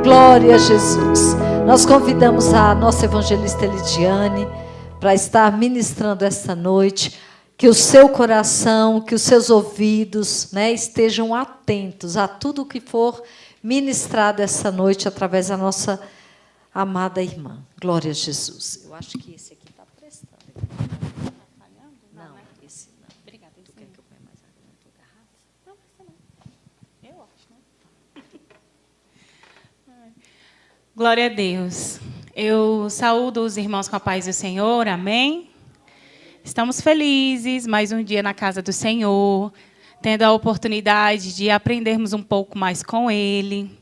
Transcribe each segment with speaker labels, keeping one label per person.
Speaker 1: Glória a Jesus. Nós convidamos a nossa evangelista Elidiane para estar ministrando esta noite. Que o seu coração, que os seus ouvidos, estejam atentos a tudo o que for ministrado essa noite através da nossa amada irmã. Glória a Jesus. Eu acho que esse aqui está prestando. Está falhando? Não, esse não. Obrigada. Tu quer que eu ponha mais água na tua garrafa?
Speaker 2: Não, precisa não. Eu acho, né? Glória a Deus. Eu saúdo os irmãos com a paz do Senhor. Amém? Estamos felizes, mais um dia na casa do Senhor, tendo a oportunidade de aprendermos um pouco mais com Ele,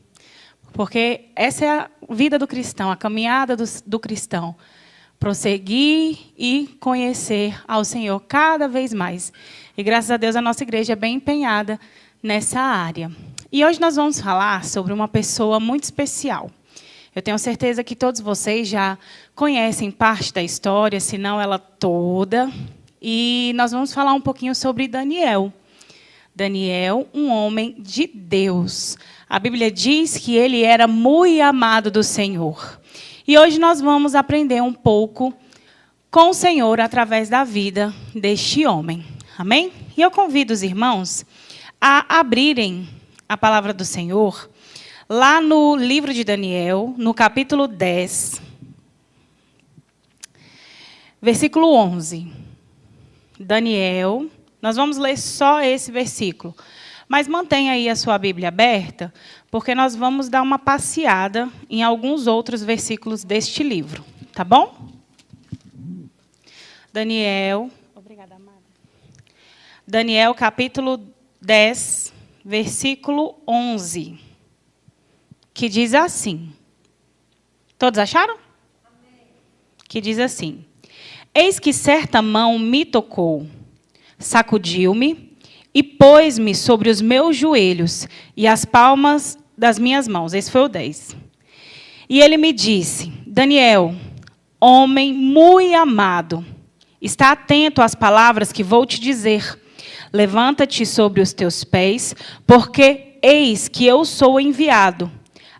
Speaker 2: porque essa é a vida do cristão, a caminhada do cristão, prosseguir e conhecer ao Senhor cada vez mais. E graças a Deus a nossa igreja é bem empenhada nessa área. E hoje nós vamos falar sobre uma pessoa muito especial. Eu tenho certeza que todos vocês já conhecem parte da história, se não ela toda. E nós vamos falar um pouquinho sobre Daniel. Daniel, um homem de Deus. A Bíblia diz que ele era muito amado do Senhor. E hoje nós vamos aprender um pouco com o Senhor através da vida deste homem. Amém? E eu convido os irmãos a abrirem a palavra do Senhor lá no livro de Daniel, no capítulo 10, versículo 11. Daniel, nós vamos ler só esse versículo, mas mantenha aí a sua Bíblia aberta, porque nós vamos dar uma passeada em alguns outros versículos deste livro, tá bom? Daniel, obrigada, amada. Daniel, capítulo 10, versículo 11. Que diz assim. Todos acharam? Amém. Que diz assim. Eis que certa mão me tocou, sacudiu-me e pôs-me sobre os meus joelhos e as palmas das minhas mãos. Esse foi o 10. E ele me disse, Daniel, homem muito amado, está atento às palavras que vou te dizer. Levanta-te sobre os teus pés, porque eis que eu sou enviado.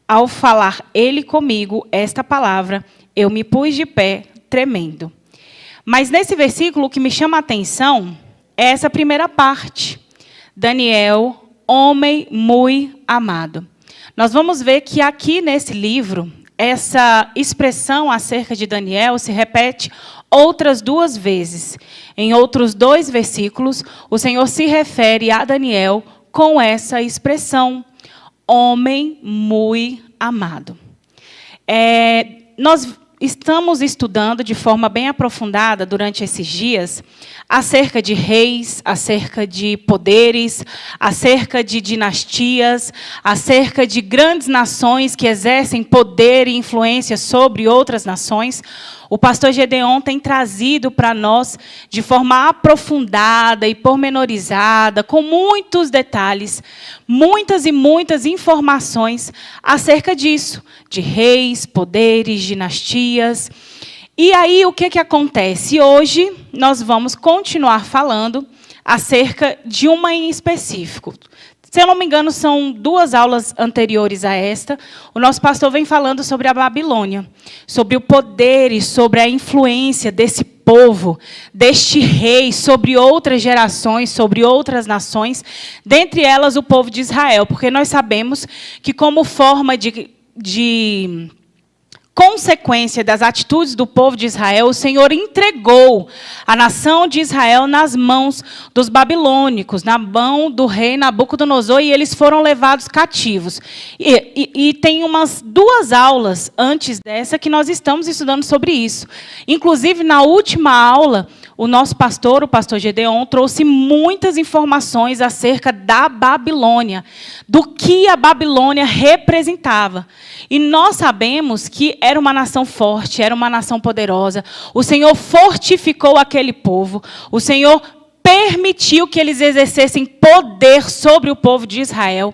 Speaker 2: Ao falar ele comigo esta palavra, eu me pus de pé, tremendo. Mas nesse versículo, o que me chama a atenção é essa primeira parte. Daniel, homem muito amado. Nós vamos ver que aqui nesse livro, essa expressão acerca de Daniel se repete outras 2 vezes. Em outros 2 versículos, o Senhor se refere a Daniel com essa expressão. Homem muito amado. Nós estamos estudando de forma bem aprofundada durante esses dias acerca de reis, acerca de poderes, acerca de dinastias, acerca de grandes nações que exercem poder e influência sobre outras nações. O pastor Gedeon tem trazido para nós, de forma aprofundada e pormenorizada, com muitos detalhes, muitas e muitas informações acerca disso, de reis, poderes, dinastias. E aí, o que acontece? Hoje, nós vamos continuar falando acerca de uma em específico. Se eu não me engano, são 2 aulas anteriores a esta. O nosso pastor vem falando sobre a Babilônia, sobre o poder e sobre a influência desse povo, deste rei, sobre outras gerações, sobre outras nações, dentre elas o povo de Israel, porque nós sabemos que, como forma de consequência das atitudes do povo de Israel, o Senhor entregou a nação de Israel nas mãos dos babilônicos, na mão do rei Nabucodonosor, e eles foram levados cativos. E tem umas 2 aulas antes dessa que nós estamos estudando sobre isso. Inclusive, na última aula, o nosso pastor, o pastor Gedeon, trouxe muitas informações acerca da Babilônia, do que a Babilônia representava. E nós sabemos que era uma nação forte, era uma nação poderosa. O Senhor fortificou aquele povo. O Senhor permitiu que eles exercessem poder sobre o povo de Israel.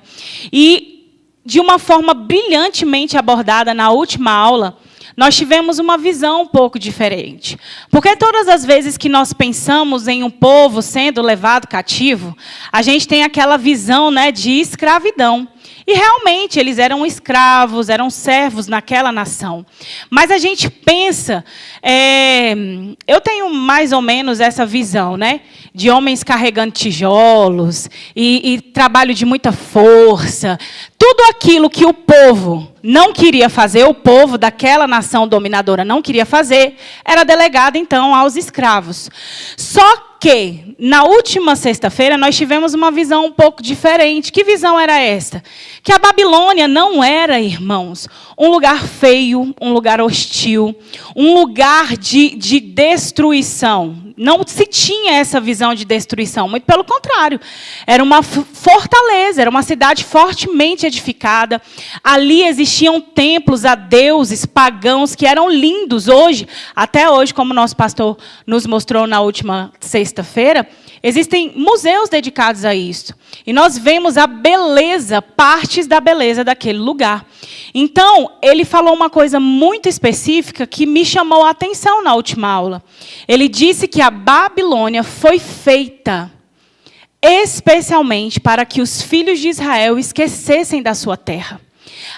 Speaker 2: E, de uma forma brilhantemente abordada na última aula, nós tivemos uma visão um pouco diferente. Porque todas as vezes que nós pensamos em um povo sendo levado cativo, a gente tem aquela visão, de escravidão. E realmente eles eram escravos, eram servos naquela nação. Mas a gente pensa, eu tenho mais ou menos essa visão, né? De homens carregando tijolos e trabalho de muita força. Tudo aquilo que o povo não queria fazer, o povo daquela nação dominadora não queria fazer, era delegado, então, aos escravos. Só que, na última sexta-feira, nós tivemos uma visão um pouco diferente. Que visão era esta? Que a Babilônia não era, irmãos, um lugar feio, um lugar hostil, um lugar de destruição. Não se tinha essa visão de destruição, muito pelo contrário. Era uma fortaleza, era uma cidade fortemente edificada. Ali existiam templos a deuses pagãos que eram lindos hoje. Até hoje, como nosso pastor nos mostrou na última sexta-feira, existem museus dedicados a isso. E nós vemos a beleza, partes da beleza daquele lugar. Então, ele falou uma coisa muito específica que me chamou a atenção na última aula. Ele disse que a Babilônia foi feita especialmente para que os filhos de Israel esquecessem da sua terra.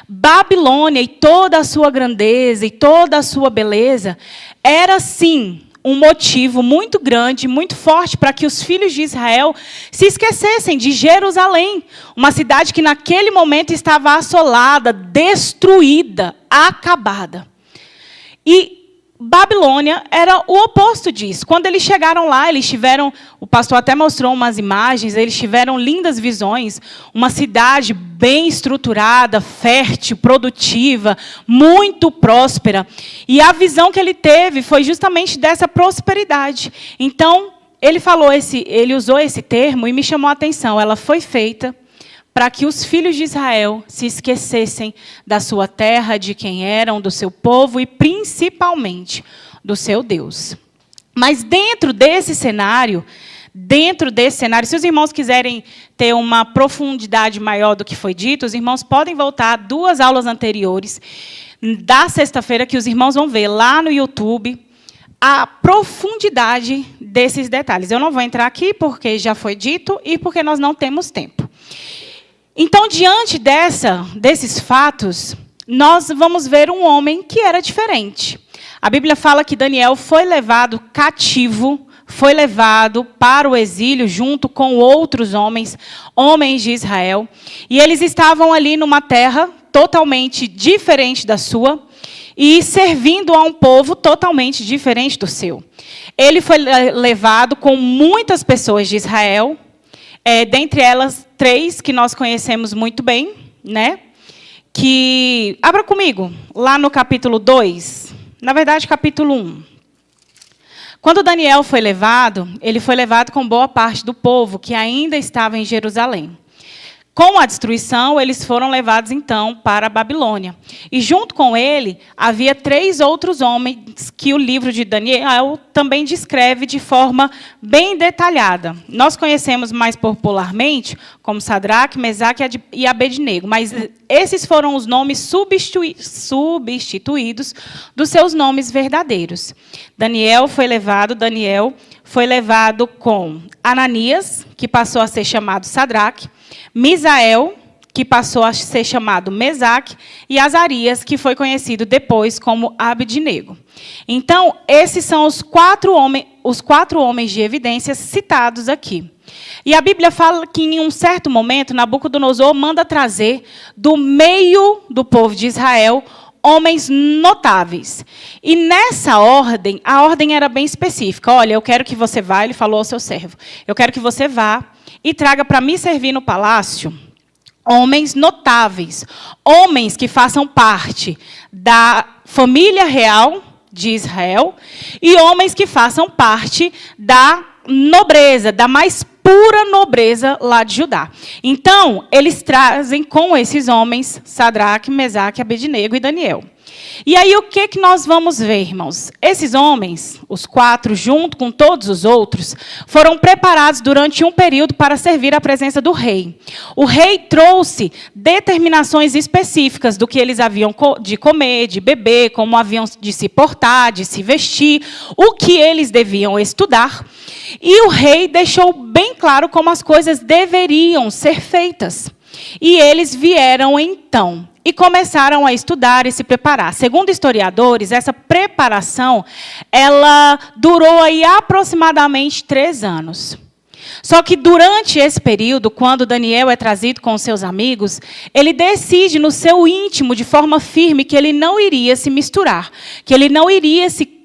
Speaker 2: Babilônia e toda a sua grandeza e toda a sua beleza era, sim, um motivo muito grande, muito forte para que os filhos de Israel se esquecessem de Jerusalém, uma cidade que naquele momento estava assolada, destruída, acabada. E Babilônia era o oposto disso. Quando eles chegaram lá, eles tiveram, o pastor até mostrou umas imagens, eles tiveram lindas visões, uma cidade bem estruturada, fértil, produtiva, muito próspera. E a visão que ele teve foi justamente dessa prosperidade. Então, ele usou esse termo e me chamou a atenção. Ela foi feita para que os filhos de Israel se esquecessem da sua terra, de quem eram, do seu povo e, principalmente, do seu Deus. Mas dentro desse cenário, se os irmãos quiserem ter uma profundidade maior do que foi dito, os irmãos podem voltar a 2 aulas anteriores, da sexta-feira, que os irmãos vão ver lá no YouTube a profundidade desses detalhes. Eu não vou entrar aqui porque já foi dito e porque nós não temos tempo. Então, diante desses fatos, nós vamos ver um homem que era diferente. A Bíblia fala que Daniel foi levado cativo, foi levado para o exílio junto com outros homens de Israel. E eles estavam ali numa terra totalmente diferente da sua e servindo a um povo totalmente diferente do seu. Ele foi levado com muitas pessoas de Israel, dentre elas 3 que nós conhecemos muito bem, né? Que abra comigo, lá no capítulo 2, na verdade, capítulo 1. Quando Daniel foi levado, ele foi levado com boa parte do povo que ainda estava em Jerusalém. Com a destruição, eles foram levados, então, para a Babilônia. E, junto com ele, havia 3 outros homens que o livro de Daniel também descreve de forma bem detalhada. Nós conhecemos mais popularmente como Sadraque, Mesaque e Abednego, mas esses foram os nomes substituídos dos seus nomes verdadeiros. Daniel foi levado com Ananias, que passou a ser chamado Sadraque, Misael, que passou a ser chamado Mesaque, e Azarias, que foi conhecido depois como Abednego. Então, esses são os 4 homens de evidência citados aqui. E a Bíblia fala que, em um certo momento, Nabucodonosor manda trazer do meio do povo de Israel homens notáveis. E nessa ordem, a ordem era bem específica. Olha, eu quero que você vá, ele falou ao seu servo, eu quero que você vá e traga para me servir no palácio homens notáveis, homens que façam parte da família real de Israel e homens que façam parte da nobreza, da mais pura nobreza lá de Judá. Então, eles trazem com esses homens Sadraque, Mesaque, Abednego e Daniel. E aí, o que nós vamos ver, irmãos? Esses homens, os 4, junto com todos os outros, foram preparados durante um período para servir à presença do rei. O rei trouxe determinações específicas do que eles haviam de comer, de beber, como haviam de se portar, de se vestir, o que eles deviam estudar. E o rei deixou bem claro como as coisas deveriam ser feitas. E eles vieram então e começaram a estudar e se preparar. Segundo historiadores, essa preparação, ela durou aí aproximadamente 3 anos. Só que durante esse período, quando Daniel é trazido com os seus amigos, ele decide no seu íntimo, de forma firme, que ele não iria se misturar, que ele não iria se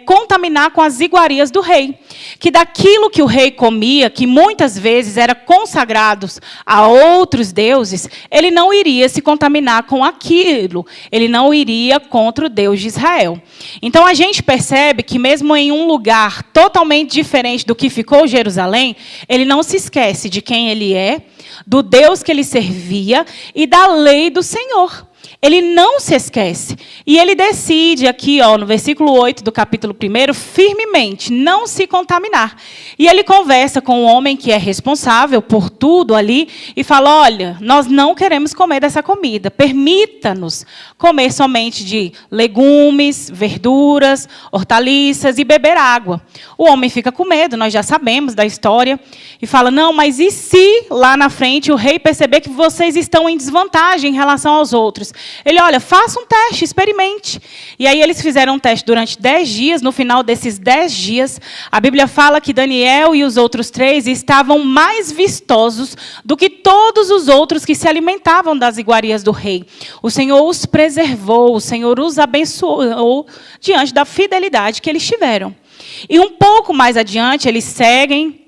Speaker 2: contaminar com as iguarias do rei. Que daquilo que o rei comia, que muitas vezes era consagrado a outros deuses, ele não iria se contaminar com aquilo. Ele não iria contra o Deus de Israel. Então a gente percebe que mesmo em um lugar totalmente diferente do que ficou Jerusalém, ele não se esquece de quem ele é, do Deus que ele servia e da lei do Senhor. Ele não se esquece. E ele decide aqui, no versículo 8 do capítulo 1, firmemente, não se contaminar. E ele conversa com o homem que é responsável por tudo ali e fala, olha, nós não queremos comer dessa comida. Permita-nos comer somente de legumes, verduras, hortaliças e beber água. O homem fica com medo, nós já sabemos da história. E fala, não, mas e se lá na frente o rei perceber que vocês estão em desvantagem em relação aos outros? Ele, olha, faça um teste, experimente. E aí eles fizeram um teste durante 10 dias. No final desses 10 dias, a Bíblia fala que Daniel e os outros 3 estavam mais vistosos do que todos os outros que se alimentavam das iguarias do rei. O Senhor os preservou, o Senhor os abençoou diante da fidelidade que eles tiveram. E um pouco mais adiante, eles seguem,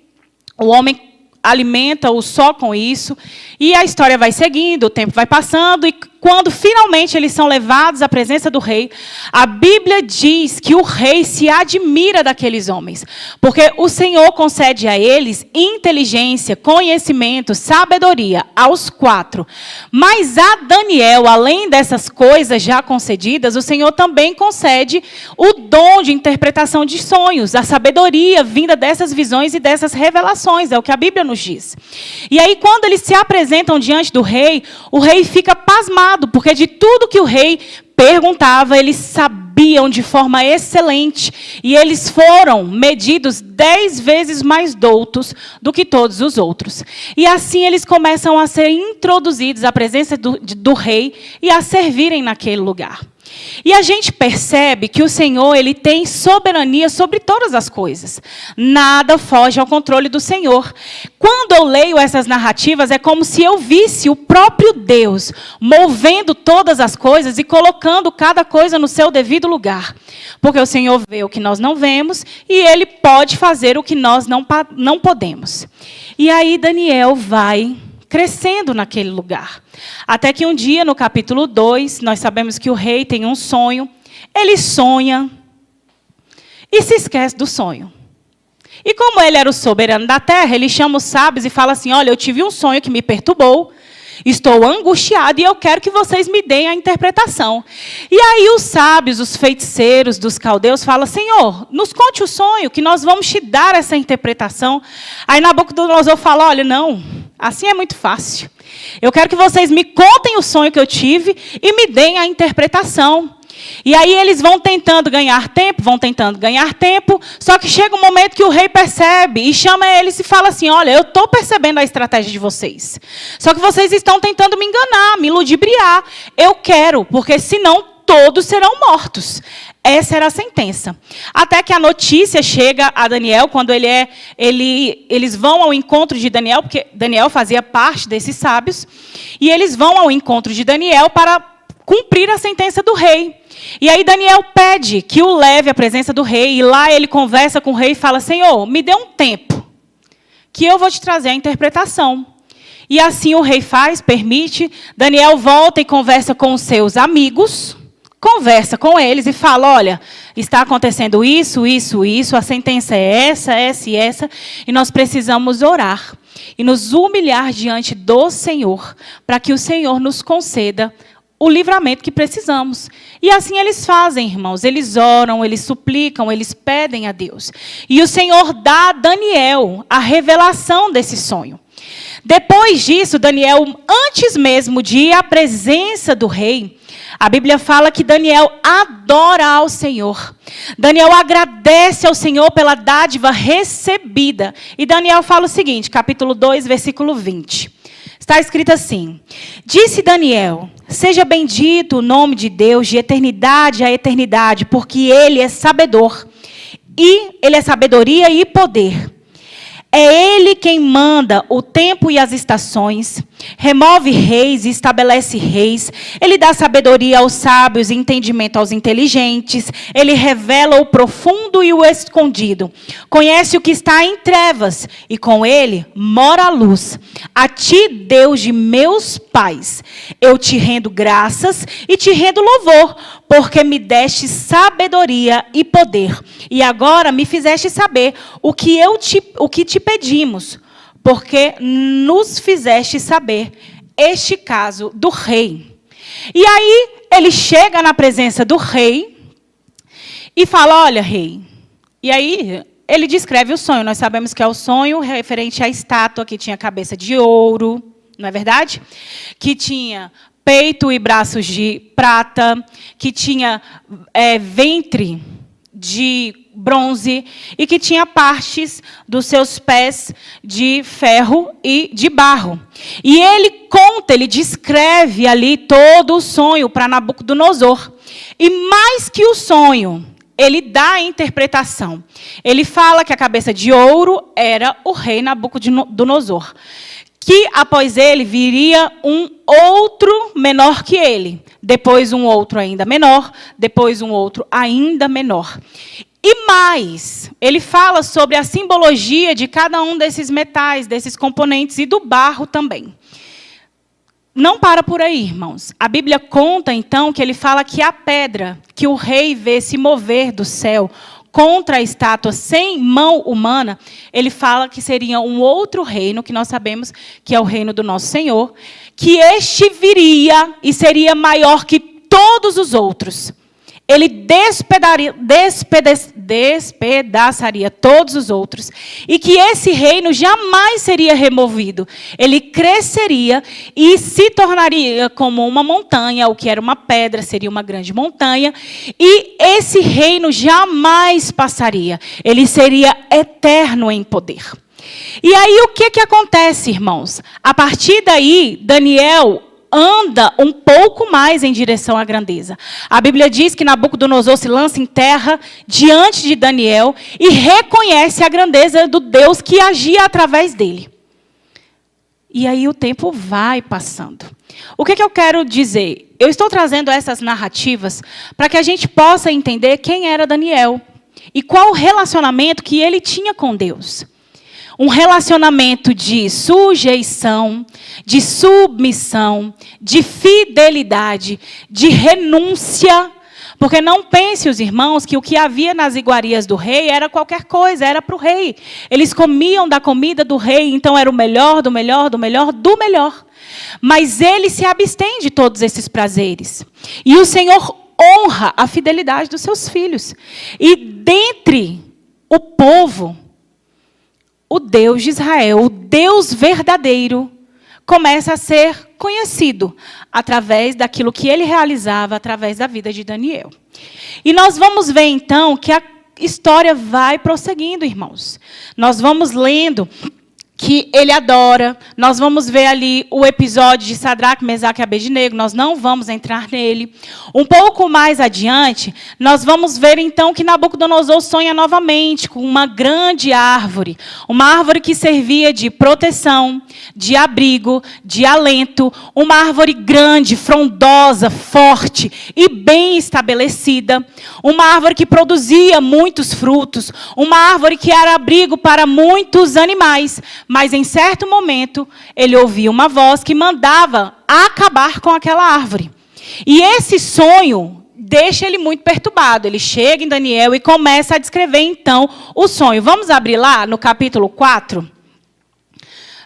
Speaker 2: o homem alimenta-o só com isso, e a história vai seguindo, o tempo vai passando, e quando finalmente eles são levados à presença do rei, a Bíblia diz que o rei se admira daqueles homens, porque o Senhor concede a eles inteligência, conhecimento, sabedoria, aos 4. Mas a Daniel, além dessas coisas já concedidas, o Senhor também concede o dom de interpretação de sonhos, a sabedoria vinda dessas visões e dessas revelações, é o que a Bíblia nos diz. E aí, quando eles se apresentam diante do rei, o rei fica pasmado, porque de tudo que o rei perguntava, eles sabiam de forma excelente. E eles foram medidos 10 vezes mais doutos do que todos os outros. E assim eles começam a ser introduzidos à presença do rei e a servirem naquele lugar. E a gente percebe que o Senhor, ele tem soberania sobre todas as coisas. Nada foge ao controle do Senhor. Quando eu leio essas narrativas, é como se eu visse o próprio Deus movendo todas as coisas e colocando cada coisa no seu devido lugar. Porque o Senhor vê o que nós não vemos e ele pode fazer o que nós não podemos. E aí Daniel vai crescendo naquele lugar. Até que um dia, no capítulo 2, nós sabemos que o rei tem um sonho, ele sonha e se esquece do sonho. E como ele era o soberano da terra, ele chama os sábios e fala assim, olha, eu tive um sonho que me perturbou, estou angustiado e eu quero que vocês me deem a interpretação. E aí os sábios, os feiticeiros dos caldeus falam, Senhor, nos conte o sonho, que nós vamos te dar essa interpretação. Aí Nabucodonosor fala, olha, não, assim é muito fácil. Eu quero que vocês me contem o sonho que eu tive e me deem a interpretação. E aí eles vão tentando ganhar tempo, só que chega um momento que o rei percebe e chama eles e fala assim, olha, eu estou percebendo a estratégia de vocês. Só que vocês estão tentando me enganar, me ludibriar. Eu quero, porque senão todos serão mortos. Essa era a sentença. Até que a notícia chega a Daniel, quando eles vão ao encontro de Daniel, porque Daniel fazia parte desses sábios, e eles vão ao encontro de Daniel para cumprir a sentença do rei. E aí Daniel pede que o leve à presença do rei, e lá ele conversa com o rei e fala, Senhor, me dê um tempo, que eu vou te trazer a interpretação. E assim o rei faz, permite, Daniel volta e conversa com os seus amigos, conversa com eles e fala, olha, está acontecendo isso, isso, isso, a sentença é essa e nós precisamos orar e nos humilhar diante do Senhor, para que o Senhor nos conceda o livramento que precisamos. E assim eles fazem, irmãos. Eles oram, eles suplicam, eles pedem a Deus. E o Senhor dá a Daniel a revelação desse sonho. Depois disso, Daniel, antes mesmo de ir à presença do rei, a Bíblia fala que Daniel adora ao Senhor. Daniel agradece ao Senhor pela dádiva recebida. E Daniel fala o seguinte, capítulo 2, versículo 20. Está escrito assim: disse Daniel: seja bendito o nome de Deus de eternidade a eternidade, porque Ele é sabedor, e Ele é sabedoria e poder. É Ele quem manda o tempo e as estações, remove reis e estabelece reis. Ele dá sabedoria aos sábios e entendimento aos inteligentes. Ele revela o profundo e o escondido. Conhece o que está em trevas, e com Ele mora a luz. A ti, Deus de meus pais, eu te rendo graças e te rendo louvor, porque me deste sabedoria e poder. E agora me fizeste saber o que te pedimos, porque nos fizeste saber este caso do rei. E aí ele chega na presença do rei e fala: olha, rei. E aí ele descreve o sonho. Nós sabemos que é o sonho referente à estátua que tinha cabeça de ouro, não é verdade? Que tinha peito e braços de prata, que tinha ventre de bronze e que tinha partes dos seus pés de ferro e de barro. E ele conta, ele descreve ali todo o sonho para Nabucodonosor. E mais que o sonho, ele dá a interpretação. Ele fala que a cabeça de ouro era o rei Nabucodonosor, que após ele viria um outro menor que ele, depois um outro ainda menor, depois um outro ainda menor. E mais, ele fala sobre a simbologia de cada um desses metais, desses componentes, e do barro também. Não para por aí, irmãos. A Bíblia conta, então, que ele fala que a pedra que o rei vê se mover do céu contra a estátua sem mão humana, ele fala que seria um outro reino, que nós sabemos que é o reino do nosso Senhor, que este viria e seria maior que todos os outros. Ele despedaçaria todos os outros, e que esse reino jamais seria removido. Ele cresceria e se tornaria como uma montanha. O que era uma pedra seria uma grande montanha, e esse reino jamais passaria. Ele seria eterno em poder. E aí o que acontece, irmãos? A partir daí, Daniel anda um pouco mais em direção à grandeza. A Bíblia diz que Nabucodonosor se lança em terra diante de Daniel e reconhece a grandeza do Deus que agia através dele. E aí o tempo vai passando. O que eu quero dizer? Eu estou trazendo essas narrativas para que a gente possa entender quem era Daniel e qual o relacionamento que ele tinha com Deus. Um relacionamento de sujeição, de submissão, de fidelidade, de renúncia. Porque não pense, os irmãos, que o que havia nas iguarias do rei era qualquer coisa, era para o rei. Eles comiam da comida do rei, então era o melhor, do melhor, do melhor, do melhor. Mas ele se abstém de todos esses prazeres. E o Senhor honra a fidelidade dos seus filhos. E dentre o povo, o Deus de Israel, o Deus verdadeiro, começa a ser conhecido através daquilo que ele realizava através da vida de Daniel. E nós vamos ver, então, que a história vai prosseguindo, irmãos. Nós vamos lendo que ele adora. Nós vamos ver ali o episódio de Sadraque, Mesaque e Abednego. Nós não vamos entrar nele. Um pouco mais adiante, nós vamos ver então que Nabucodonosor sonha novamente com uma grande árvore. Uma árvore que servia de proteção, de abrigo, de alento. Uma árvore grande, frondosa, forte e bem estabelecida. Uma árvore que produzia muitos frutos. Uma árvore que era abrigo para muitos animais. Mas, em certo momento, ele ouvia uma voz que mandava acabar com aquela árvore. E esse sonho deixa ele muito perturbado. Ele chega em Daniel e começa a descrever, então, o sonho. Vamos abrir lá no capítulo 4?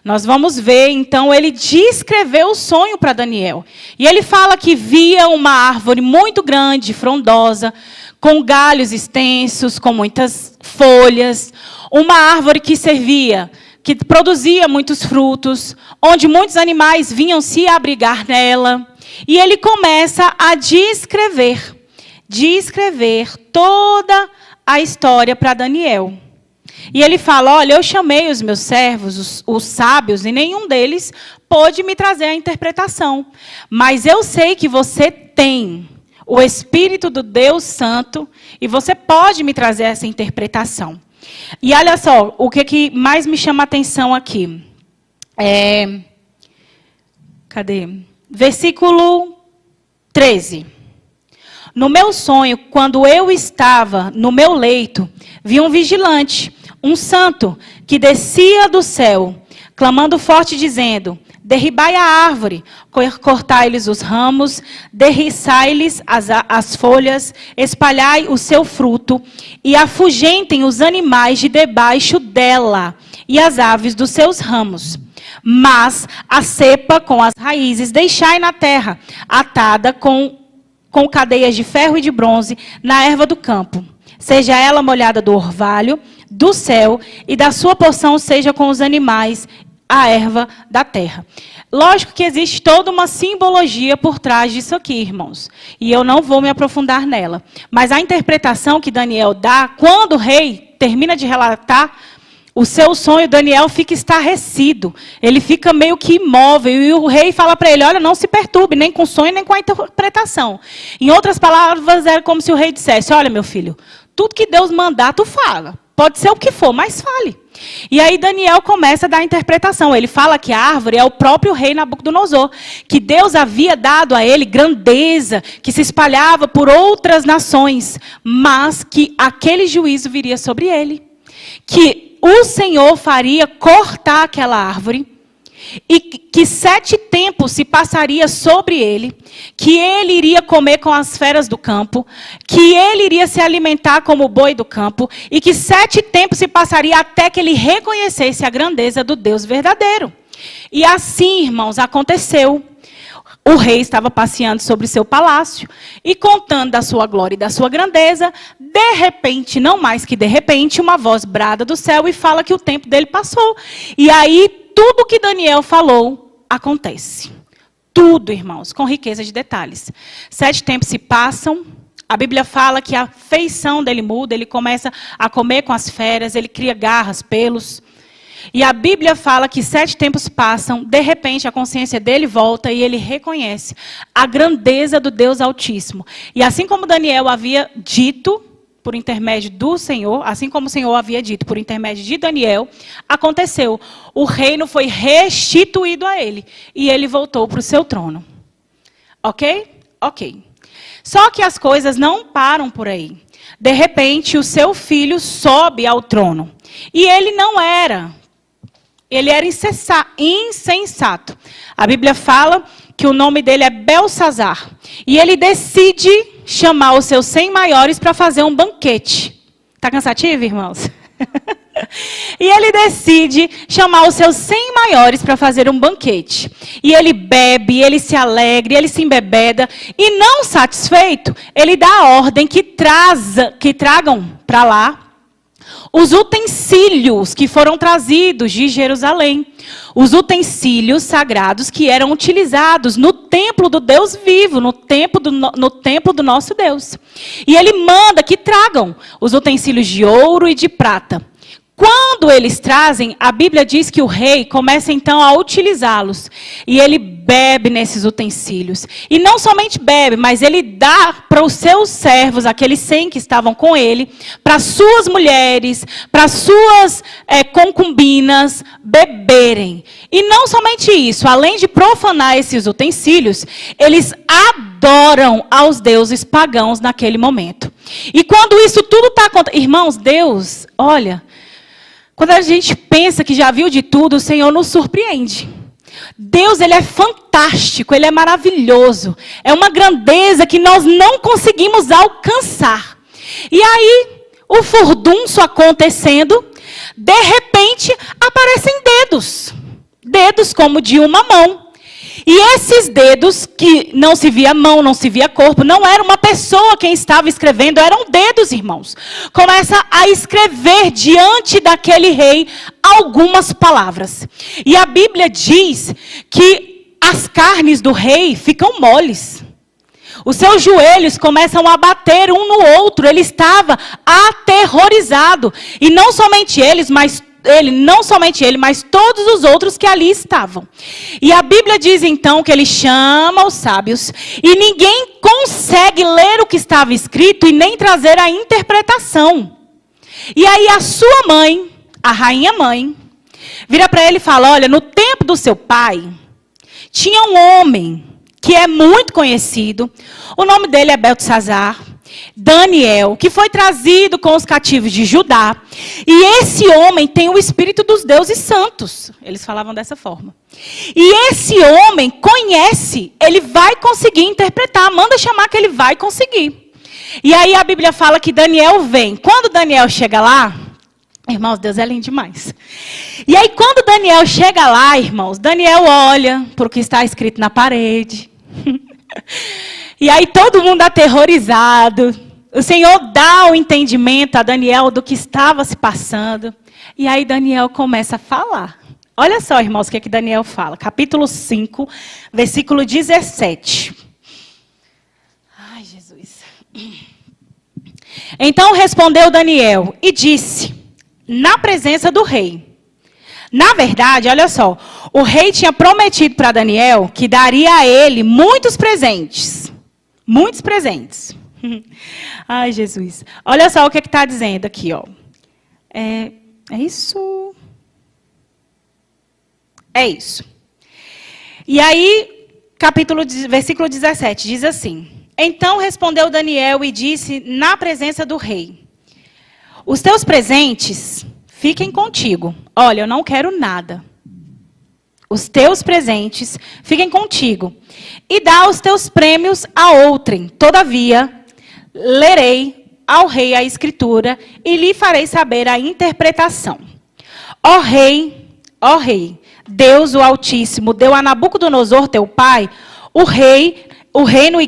Speaker 2: Nós vamos ver, então, ele descreveu o sonho para Daniel. E ele fala que via uma árvore muito grande, frondosa, com galhos extensos, com muitas folhas. Uma árvore que servia, que produzia muitos frutos, onde muitos animais vinham se abrigar nela. E ele começa a descrever toda a história para Daniel. E ele fala, olha, eu chamei os meus servos, os sábios, e nenhum deles pôde me trazer a interpretação. Mas eu sei que você tem o Espírito do Deus Santo, e você pode me trazer essa interpretação. E olha só, o que mais me chama a atenção aqui. Cadê? Versículo 13. No meu sonho, quando eu estava no meu leito, vi um vigilante, um santo, que descia do céu, clamando forte, dizendo, derribai a árvore, cortai-lhes os ramos, derriçai-lhes as folhas, espalhai o seu fruto, e afugentem os animais de debaixo dela, e as aves dos seus ramos. Mas a cepa com as raízes deixai na terra, atada com cadeias de ferro e de bronze, na erva do campo. Seja ela molhada do orvalho, do céu, e da sua porção seja com os animais, a erva da terra. Lógico que existe toda uma simbologia por trás disso aqui, irmãos. E eu não vou me aprofundar nela. Mas a interpretação que Daniel dá, quando o rei termina de relatar o seu sonho, Daniel fica estarrecido. Ele fica meio que imóvel. E o rei fala para ele, olha, não se perturbe, nem com o sonho, nem com a interpretação. Em outras palavras, era como se o rei dissesse, olha, meu filho, tudo que Deus mandar, tu fala. Pode ser o que for, mas fale. E aí Daniel começa a dar a interpretação. Ele fala que a árvore é o próprio rei Nabucodonosor, que Deus havia dado a ele grandeza, que se espalhava por outras nações, mas que aquele juízo viria sobre ele. Que o Senhor faria cortar aquela árvore, e que 7 tempos se passaria sobre ele, que ele iria comer com as feras do campo, que ele iria se alimentar como o boi do campo, e que 7 tempos se passaria até que ele reconhecesse a grandeza do Deus verdadeiro. E assim, irmãos, aconteceu. O rei estava passeando sobre seu palácio e contando da sua glória e da sua grandeza. De repente, não mais que de repente, uma voz brada do céu e fala que o tempo dele passou. E aí, tudo que Daniel falou acontece. Tudo, irmãos, com riqueza de detalhes. 7 tempos se passam. A Bíblia fala que a feição dele muda. Ele começa a comer com as feras. Ele cria garras, pelos. E a Bíblia fala que 7 tempos passam, de repente a consciência dele volta e ele reconhece a grandeza do Deus Altíssimo. E assim como Daniel havia dito por intermédio do Senhor, assim como o Senhor havia dito por intermédio de Daniel, aconteceu. O reino foi restituído a ele e ele voltou para o seu trono. Ok? Ok. Só que as coisas não param por aí. De repente o seu filho sobe ao trono. E ele não era... Ele era insensato. A Bíblia fala que o nome dele é Belsazar. E ele decide chamar os seus 100 maiores para fazer um banquete. Está cansativo, irmãos? E ele decide chamar os seus 100 maiores para fazer um banquete. E ele bebe, ele se alegra, ele se embebeda. E não satisfeito, ele dá a ordem que tragam para lá os utensílios que foram trazidos de Jerusalém. Os utensílios sagrados que eram utilizados no templo do Deus vivo, no templo do nosso Deus. E ele manda que tragam os utensílios de ouro e de prata. Quando eles trazem, a Bíblia diz que o rei começa então a utilizá-los. E ele bebe nesses utensílios. E não somente bebe, mas ele dá para os seus servos, aqueles 100 que estavam com ele, para suas mulheres, para suas concubinas beberem. E não somente isso, além de profanar esses utensílios, eles adoram aos deuses pagãos naquele momento. E quando isso tudo está acontecendo, irmãos, Deus, olha... Quando a gente pensa que já viu de tudo, o Senhor nos surpreende. Deus, ele é fantástico, ele é maravilhoso. É uma grandeza que nós não conseguimos alcançar. E aí, o furdunço acontecendo, de repente, aparecem dedos. Dedos como de uma mão. E esses dedos, que não se via mão, não se via corpo, não era uma pessoa quem estava escrevendo, eram dedos, irmãos. Começa a escrever diante daquele rei algumas palavras. E a Bíblia diz que as carnes do rei ficam moles. Os seus joelhos começam a bater um no outro. Ele estava aterrorizado. E não somente ele, mas todos os outros que ali estavam. E a Bíblia diz então que ele chama os sábios e ninguém consegue ler o que estava escrito e nem trazer a interpretação. E aí a sua mãe, a rainha mãe, vira para ele e fala: olha, no tempo do seu pai, tinha um homem que é muito conhecido. O nome dele é Beltesazar, Daniel, que foi trazido com os cativos de Judá. E esse homem tem o espírito dos deuses santos. Eles falavam dessa forma. E esse homem conhece, ele vai conseguir interpretar. Manda chamar que ele vai conseguir. E aí a Bíblia fala que Daniel vem. Quando Daniel chega lá, irmãos, Deus é lindo demais. E aí quando Daniel chega lá, irmãos, Daniel olha para o que está escrito na parede. E aí todo mundo aterrorizado. O Senhor dá o entendimento a Daniel do que estava se passando. E aí Daniel começa a falar. Olha só, irmãos, o que Daniel fala. Capítulo 5, versículo 17. Ai, Jesus. Então respondeu Daniel e disse, na presença do rei. Na verdade, olha só, o rei tinha prometido para Daniel que daria a ele muitos presentes. Muitos presentes. Ai, Jesus. Olha só o que está dizendo aqui, ó. É isso? É isso. E aí, versículo 17, diz assim. Então respondeu Daniel e disse na presença do rei. Os teus presentes fiquem contigo. Olha, eu não quero nada. Os teus presentes fiquem contigo. E dá os teus prêmios a outrem. Todavia, lerei ao rei a escritura e lhe farei saber a interpretação. Ó rei, Deus o Altíssimo deu a Nabucodonosor teu pai o reino e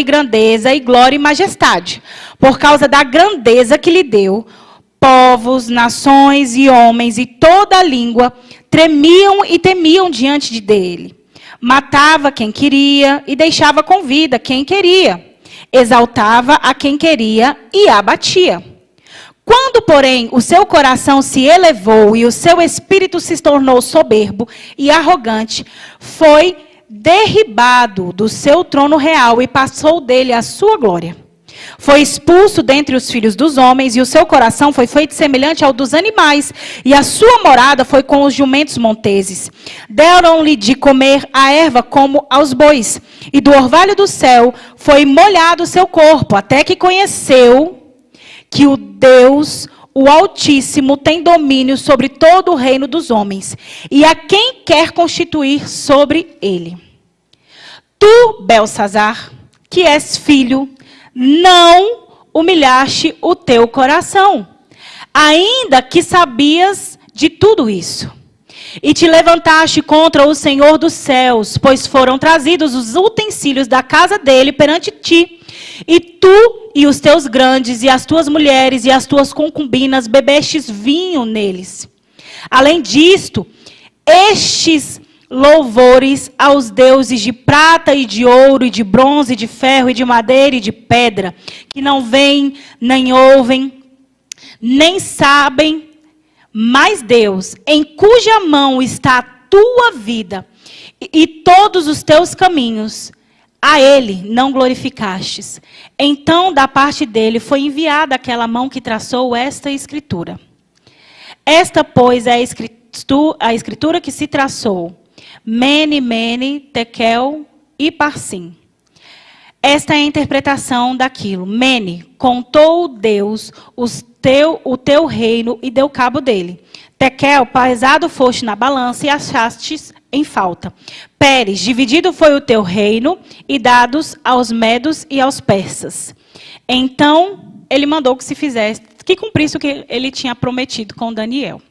Speaker 2: grandeza e glória e majestade. Por causa da grandeza que lhe deu, povos, nações e homens e toda língua tremiam e temiam diante dele. Matava quem queria e deixava com vida quem queria. Exaltava a quem queria e abatia. Quando, porém, o seu coração se elevou e o seu espírito se tornou soberbo e arrogante, foi derribado do seu trono real e passou dele a sua glória. Foi expulso dentre os filhos dos homens, e o seu coração foi feito semelhante ao dos animais, e a sua morada foi com os jumentos monteses. Deram-lhe de comer a erva como aos bois, e do orvalho do céu foi molhado o seu corpo, até que conheceu que o Deus, o Altíssimo, tem domínio sobre todo o reino dos homens, e a quem quer constituir sobre ele. Tu, Beltesazar, que és filho, não humilhaste o teu coração, ainda que sabias de tudo isso. E te levantaste contra o Senhor dos céus, pois foram trazidos os utensílios da casa dele perante ti. E tu e os teus grandes, e as tuas mulheres, e as tuas concubinas, bebestes vinho neles. Além disto, estes louvores aos deuses de prata e de ouro, e de bronze, e de ferro, e de madeira, e de pedra, que não veem, nem ouvem, nem sabem, mas Deus, em cuja mão está a tua vida, e todos os teus caminhos, a ele não glorificastes. Então, da parte dele, foi enviada aquela mão que traçou esta escritura. Esta, pois, é a escritura que se traçou. Mene, Mene, Tekel e Parsim. Esta é a interpretação daquilo. Mene, contou Deus o teu reino e deu cabo dele. Tekel, pesado foste na balança e achastes em falta. Pérez, dividido foi o teu reino e dados aos medos e aos persas. Então, ele mandou que se fizesse, que cumprisse o que ele tinha prometido com Daniel.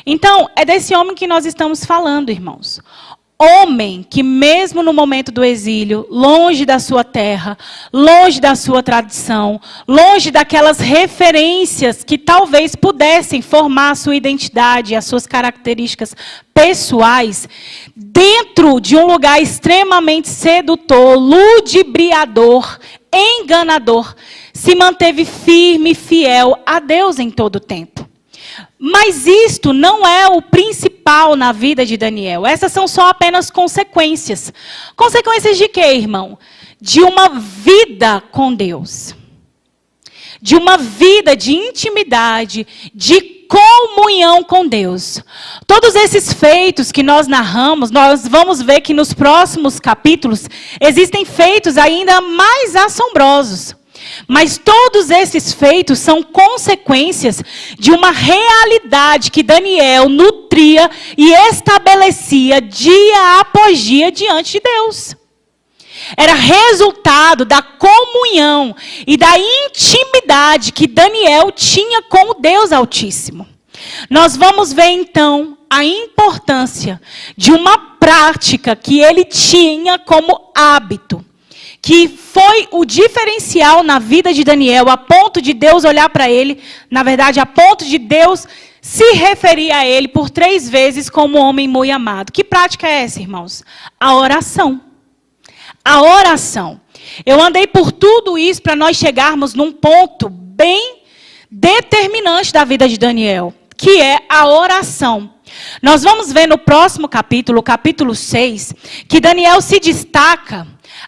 Speaker 2: Então, é desse homem que nós estamos falando, irmãos. homem que mesmo no momento do exílio, longe da sua terra, longe da sua tradição, longe daquelas referências que talvez pudessem formar a sua identidade, as suas características pessoais, dentro de um lugar extremamente sedutor, ludibriador, enganador, se manteve firme e fiel a Deus em todo o tempo. Mas isto não é o principal na vida de Daniel. Essas são só apenas consequências. Consequências de quê, irmão? De uma vida com Deus. De uma vida de intimidade, de comunhão com Deus. Todos esses feitos que nós narramos, nós vamos ver que nos próximos capítulos existem feitos ainda mais assombrosos. Mas todos esses feitos são consequências de uma realidade que Daniel nutria e estabelecia dia após dia diante de Deus. Era resultado da comunhão e da intimidade que Daniel tinha com o Deus Altíssimo. Nós vamos ver então a importância de uma prática que ele tinha como hábito, que foi o diferencial na vida de Daniel, a ponto de Deus olhar para ele, na verdade, a ponto de Deus se referir a ele por 3 vezes como homem muito amado. Que prática é essa, irmãos? A oração. A oração. Eu andei por tudo isso para nós chegarmos num ponto bem determinante da vida de Daniel, que é a oração. Nós vamos ver no próximo capítulo, capítulo 6, que Daniel se destaca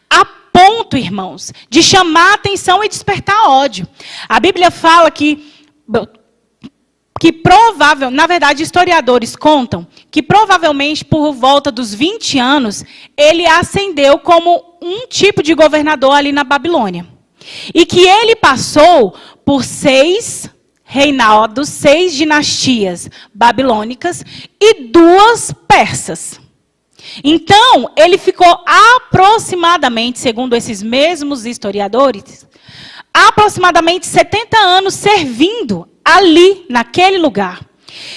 Speaker 2: a ponto, irmãos, de chamar atenção e despertar ódio. A Bíblia fala que na verdade, historiadores contam que provavelmente por volta dos 20 anos, ele ascendeu como um tipo de governador ali na Babilônia. E que ele passou por 6 reinados, 6 dinastias babilônicas e 2 persas. Então, ele ficou aproximadamente, segundo esses mesmos historiadores, aproximadamente 70 anos servindo ali, naquele lugar.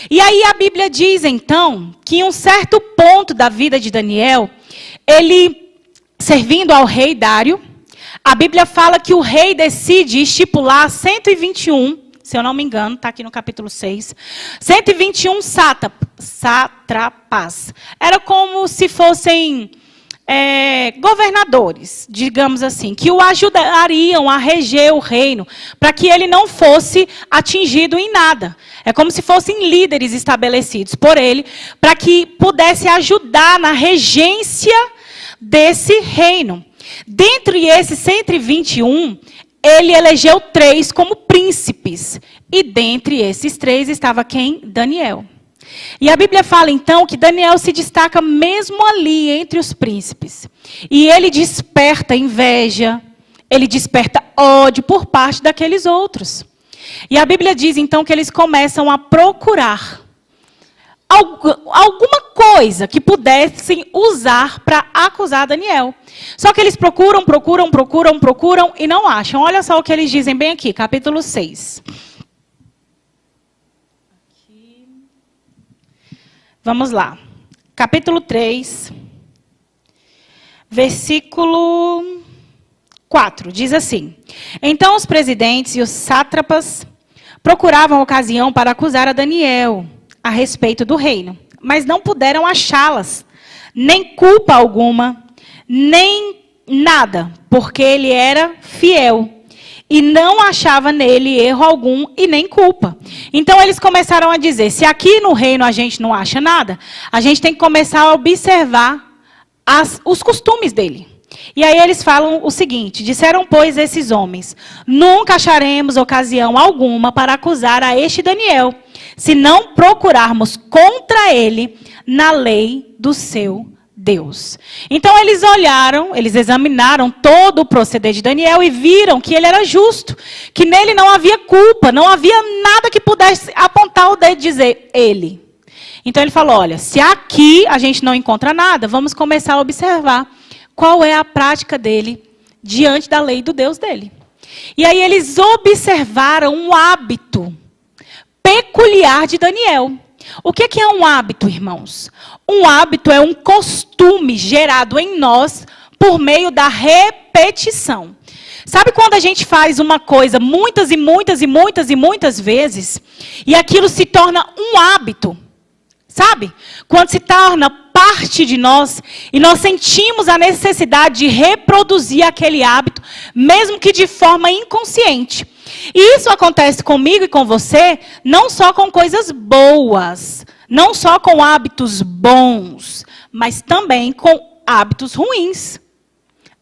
Speaker 2: E aí a Bíblia diz, então, que em um certo ponto da vida de Daniel, ele, servindo ao rei Dário, a Bíblia fala que o rei decide estipular 121, se eu não me engano, está aqui no capítulo 6, 121 sátrapas. Era como se fossem governadores, digamos assim, que o ajudariam a reger o reino, para que ele não fosse atingido em nada. É como se fossem líderes estabelecidos por ele, para que pudesse ajudar na regência desse reino. Dentre esses 121, ele elegeu 3 como príncipes. E dentre esses 3 estava quem? Daniel. E a Bíblia fala, então, que Daniel se destaca mesmo ali entre os príncipes. E ele desperta inveja, ele desperta ódio por parte daqueles outros. E a Bíblia diz, então, que eles começam a procurar alguma coisa que pudessem usar para acusar Daniel. Só que eles procuram e não acham. Olha só o que eles dizem bem aqui, capítulo 6. Vamos lá. Capítulo 3, versículo 4, diz assim: Então os presidentes e os sátrapas procuravam ocasião para acusar a Daniel a respeito do reino, mas não puderam achá-las, nem culpa alguma, nem nada, porque ele era fiel. E não achava nele erro algum e nem culpa. Então eles começaram a dizer, se aqui no reino a gente não acha nada, a gente tem que começar a observar os costumes dele. E aí eles falam o seguinte, disseram, pois, esses homens, nunca acharemos ocasião alguma para acusar a este Daniel, se não procurarmos contra ele na lei do seu Deus. Então eles olharam, eles examinaram todo o proceder de Daniel e viram que ele era justo, que nele não havia culpa, não havia nada que pudesse apontar o dedo e dizer ele. Então ele falou, olha, se aqui a gente não encontra nada, vamos começar a observar qual é a prática dele diante da lei do Deus dele. E aí eles observaram um hábito peculiar de Daniel. O que é um hábito, irmãos? Um hábito é um costume gerado em nós por meio da repetição. Sabe quando a gente faz uma coisa muitas e muitas e muitas e muitas vezes e aquilo se torna um hábito? Sabe? Quando se torna parte de nós e nós sentimos a necessidade de reproduzir aquele hábito, mesmo que de forma inconsciente. E isso acontece comigo e com você, não só com coisas boas, não só com hábitos bons, mas também com hábitos ruins.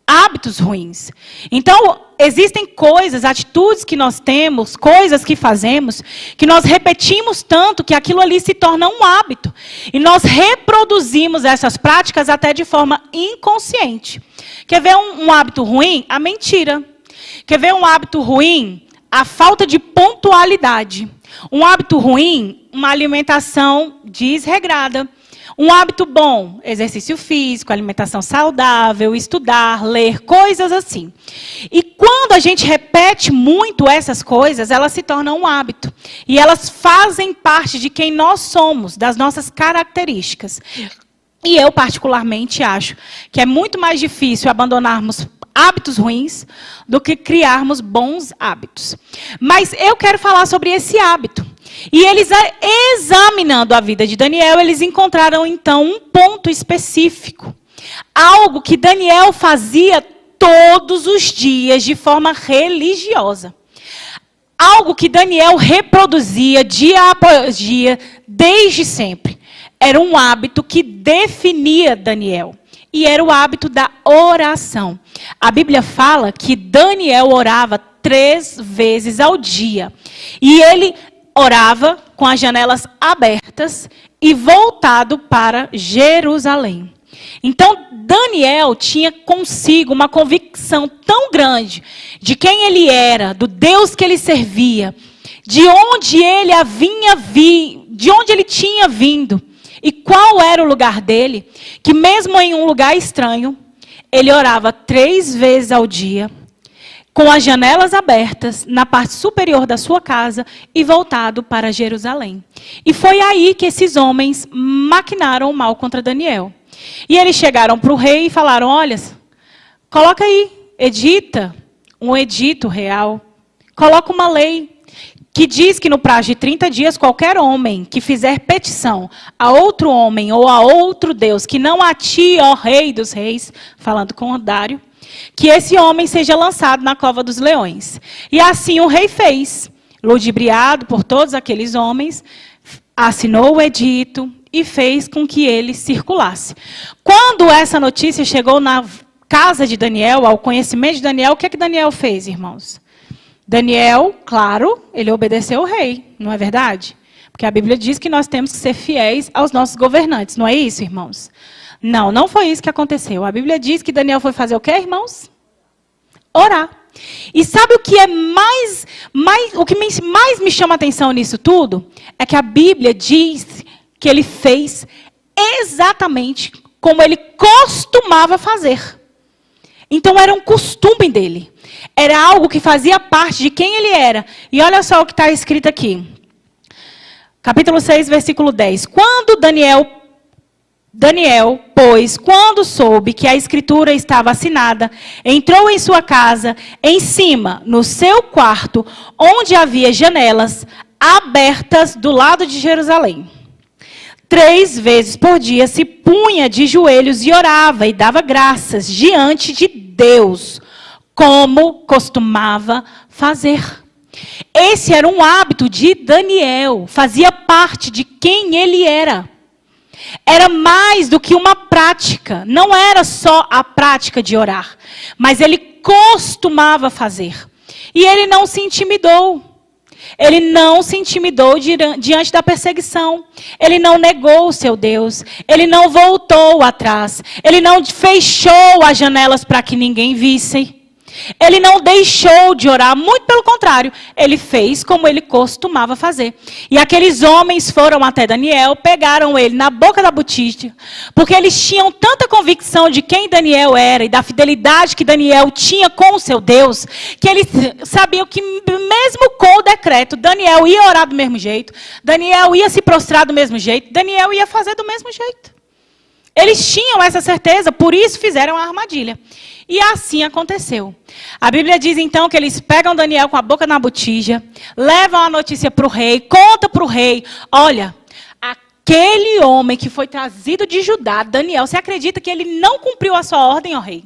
Speaker 2: Hábitos ruins. Então, existem coisas, atitudes que nós temos, coisas que fazemos, que nós repetimos tanto que aquilo ali se torna um hábito. E nós reproduzimos essas práticas até de forma inconsciente. Quer ver um hábito ruim? A mentira. Quer ver um hábito ruim? A falta de pontualidade. Um hábito ruim? Uma alimentação desregrada. Um hábito bom, exercício físico, alimentação saudável, estudar, ler, coisas assim. E quando a gente repete muito essas coisas, elas se tornam um hábito. E elas fazem parte de quem nós somos, das nossas características. E eu, particularmente, acho que é muito mais difícil abandonarmos hábitos ruins do que criarmos bons hábitos. Mas eu quero falar sobre esse hábito. E eles, examinando a vida de Daniel, eles encontraram, então, um ponto específico. Algo que Daniel fazia todos os dias, de forma religiosa. Algo que Daniel reproduzia dia após dia, desde sempre. Era um hábito que definia Daniel. E era o hábito da oração. A Bíblia fala que Daniel orava 3 vezes ao dia. E ele orava com as janelas abertas e voltado para Jerusalém. Então, Daniel tinha consigo uma convicção tão grande de quem ele era, do Deus que ele servia, de onde ele de onde ele tinha vindo e qual era o lugar dele, que mesmo em um lugar estranho, ele orava 3 vezes ao dia, com as janelas abertas, na parte superior da sua casa e voltado para Jerusalém. E foi aí que esses homens maquinaram o mal contra Daniel. E eles chegaram para o rei e falaram, olha, coloca aí, edita um edito real, coloca uma lei que diz que no prazo de 30 dias, qualquer homem que fizer petição a outro homem ou a outro Deus, que não a ti, ó rei dos reis, falando com Dário, que esse homem seja lançado na cova dos leões. E assim o rei fez, ludibriado por todos aqueles homens, assinou o edito e fez com que ele circulasse. Quando essa notícia chegou na casa de Daniel, ao conhecimento de Daniel, o que é que Daniel fez, irmãos? Daniel, claro, ele obedeceu o rei, não é verdade? Porque a Bíblia diz que nós temos que ser fiéis aos nossos governantes, não é isso, irmãos? Não, não foi isso que aconteceu. A Bíblia diz que Daniel foi fazer o quê, irmãos? Orar. E sabe o que é mais me chama a atenção nisso tudo? É que a Bíblia diz que ele fez exatamente como ele costumava fazer. Então era um costume dele. Era algo que fazia parte de quem ele era. E olha só o que está escrito aqui. Capítulo 6, versículo 10. Quando Daniel, pois, quando soube que a escritura estava assinada, entrou em sua casa, em cima, no seu quarto, onde havia janelas abertas do lado de Jerusalém. 3 vezes por dia se punha de joelhos e orava e dava graças diante de Deus, como costumava fazer. Esse era um hábito de Daniel, fazia parte de quem ele era. Era mais do que uma prática, não era só a prática de orar, mas ele costumava fazer. E ele não se intimidou. Ele não se intimidou diante da perseguição. Ele não negou o seu Deus. Ele não voltou atrás. Ele não fechou as janelas para que ninguém visse. Ele não deixou de orar, muito pelo contrário, ele fez como ele costumava fazer. E aqueles homens foram até Daniel, pegaram ele na boca da botija, porque eles tinham tanta convicção de quem Daniel era e da fidelidade que Daniel tinha com o seu Deus, que eles sabiam que mesmo com o decreto, Daniel ia orar do mesmo jeito, Daniel ia se prostrar do mesmo jeito, Daniel ia fazer do mesmo jeito. Eles tinham essa certeza, por isso fizeram a armadilha. E assim aconteceu. A Bíblia diz então que eles pegam Daniel com a boca na botija, levam a notícia para o rei, conta para o rei, olha, aquele homem que foi trazido de Judá, Daniel, você acredita que ele não cumpriu a sua ordem, ó rei?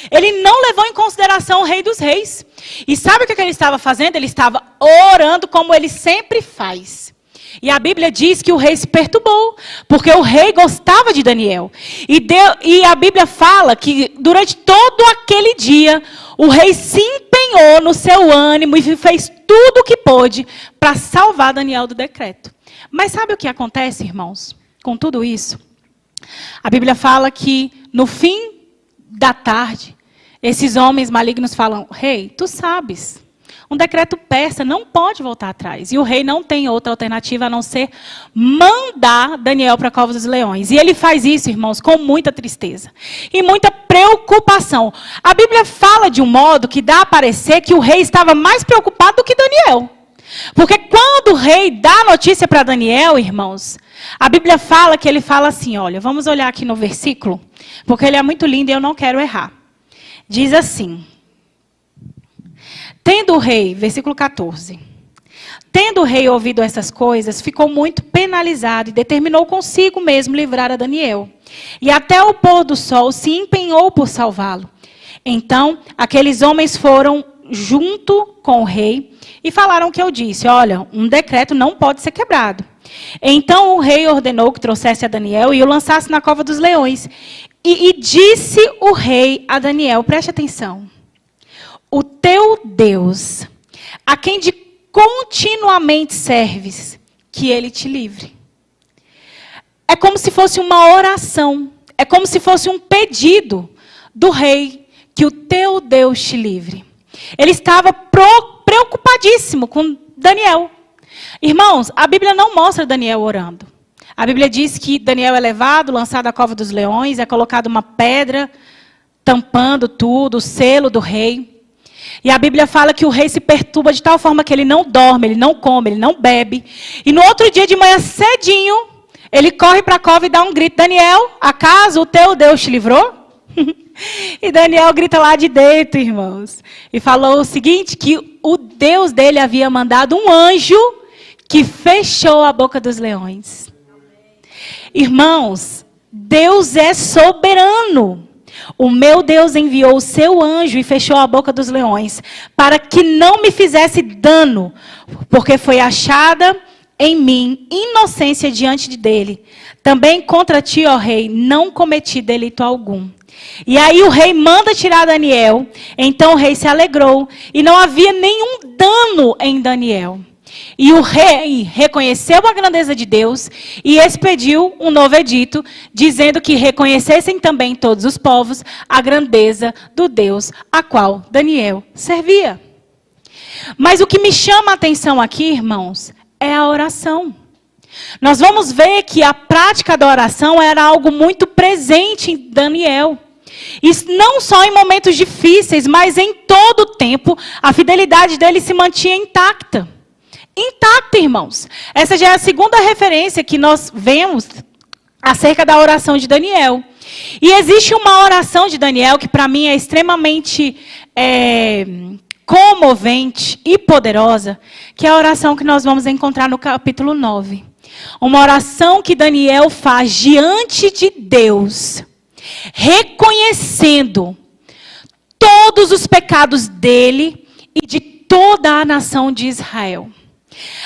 Speaker 2: Ele não levou em consideração o rei dos reis. E sabe o que ele estava fazendo? Ele estava orando como ele sempre faz. E a Bíblia diz que o rei se perturbou, porque o rei gostava de Daniel. E a Bíblia fala que durante todo aquele dia, o rei se empenhou no seu ânimo e fez tudo o que pôde para salvar Daniel do decreto. Mas sabe o que acontece, irmãos, com tudo isso? A Bíblia fala que no fim da tarde, esses homens malignos falam, rei, tu sabes, um decreto persa não pode voltar atrás. E o rei não tem outra alternativa a não ser mandar Daniel para a cova dos leões. E ele faz isso, irmãos, com muita tristeza e muita preocupação. A Bíblia fala de um modo que dá a parecer que o rei estava mais preocupado do que Daniel. Porque quando o rei dá a notícia para Daniel, irmãos, a Bíblia fala que ele fala assim, olha, vamos olhar aqui no versículo, porque ele é muito lindo e eu não quero errar. Diz assim, tendo o rei, versículo 14, tendo o rei ouvido essas coisas, ficou muito penalizado e determinou consigo mesmo livrar a Daniel. E até o pôr do sol se empenhou por salvá-lo. Então, aqueles homens foram junto com o rei e falaram o que eu disse, olha, um decreto não pode ser quebrado. Então o rei ordenou que trouxesse a Daniel e o lançasse na cova dos leões. E disse o rei a Daniel, preste atenção, o teu Deus, a quem de continuamente serves, que ele te livre. É como se fosse uma oração, é como se fosse um pedido do rei, que o teu Deus te livre. Ele estava preocupadíssimo com Daniel. Irmãos, a Bíblia não mostra Daniel orando. A Bíblia diz que Daniel é levado, lançado à cova dos leões, é colocado uma pedra, tampando tudo, o selo do rei. E a Bíblia fala que o rei se perturba de tal forma que ele não dorme, ele não come, ele não bebe. E no outro dia de manhã cedinho, ele corre para a cova e dá um grito, Daniel, acaso o teu Deus te livrou? E Daniel grita lá de dentro, irmãos. E falou o seguinte, que o Deus dele havia mandado um anjo que fechou a boca dos leões. Irmãos, Deus é soberano. O meu Deus enviou o seu anjo e fechou a boca dos leões, para que não me fizesse dano, porque foi achada em mim inocência diante dele. Também contra ti, ó rei, não cometi delito algum. E aí o rei manda tirar Daniel. Então o rei se alegrou e não havia nenhum dano em Daniel. E o rei reconheceu a grandeza de Deus e expediu um novo edito, dizendo que reconhecessem também todos os povos a grandeza do Deus a qual Daniel servia. Mas o que me chama a atenção aqui, irmãos, é a oração. Nós vamos ver que a prática da oração era algo muito presente em Daniel. E não só em momentos difíceis, mas em todo o tempo, a fidelidade dele se mantinha intacta. Intacta, irmãos. Essa já é a segunda referência que nós vemos acerca da oração de Daniel. E existe uma oração de Daniel que para mim é extremamente comovente e poderosa, que é a oração que nós vamos encontrar no capítulo 9. Uma oração que Daniel faz diante de Deus, reconhecendo todos os pecados dele e de toda a nação de Israel.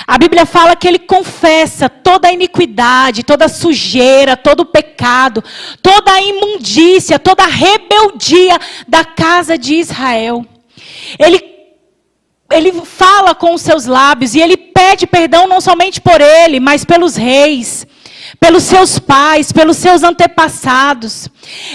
Speaker 2: A Bíblia fala que ele confessa toda a iniquidade, toda a sujeira, todo o pecado, toda a imundícia, toda a rebeldia da casa de Israel. Ele fala com os seus lábios e ele pede perdão não somente por ele, mas pelos reis, pelos seus pais, pelos seus antepassados.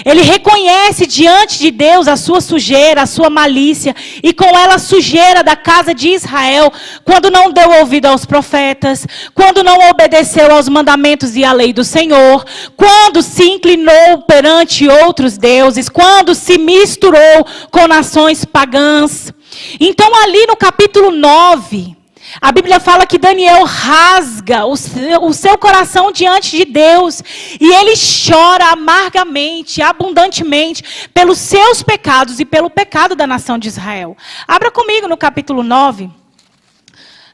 Speaker 2: Ele reconhece diante de Deus a sua sujeira, a sua malícia, e com ela a sujeira da casa de Israel, quando não deu ouvido aos profetas, quando não obedeceu aos mandamentos e à lei do Senhor, quando se inclinou perante outros deuses, quando se misturou com nações pagãs. Então ali no capítulo 9... a Bíblia fala que Daniel rasga o seu coração diante de Deus. E ele chora amargamente, abundantemente, pelos seus pecados e pelo pecado da nação de Israel. Abra comigo no capítulo 9.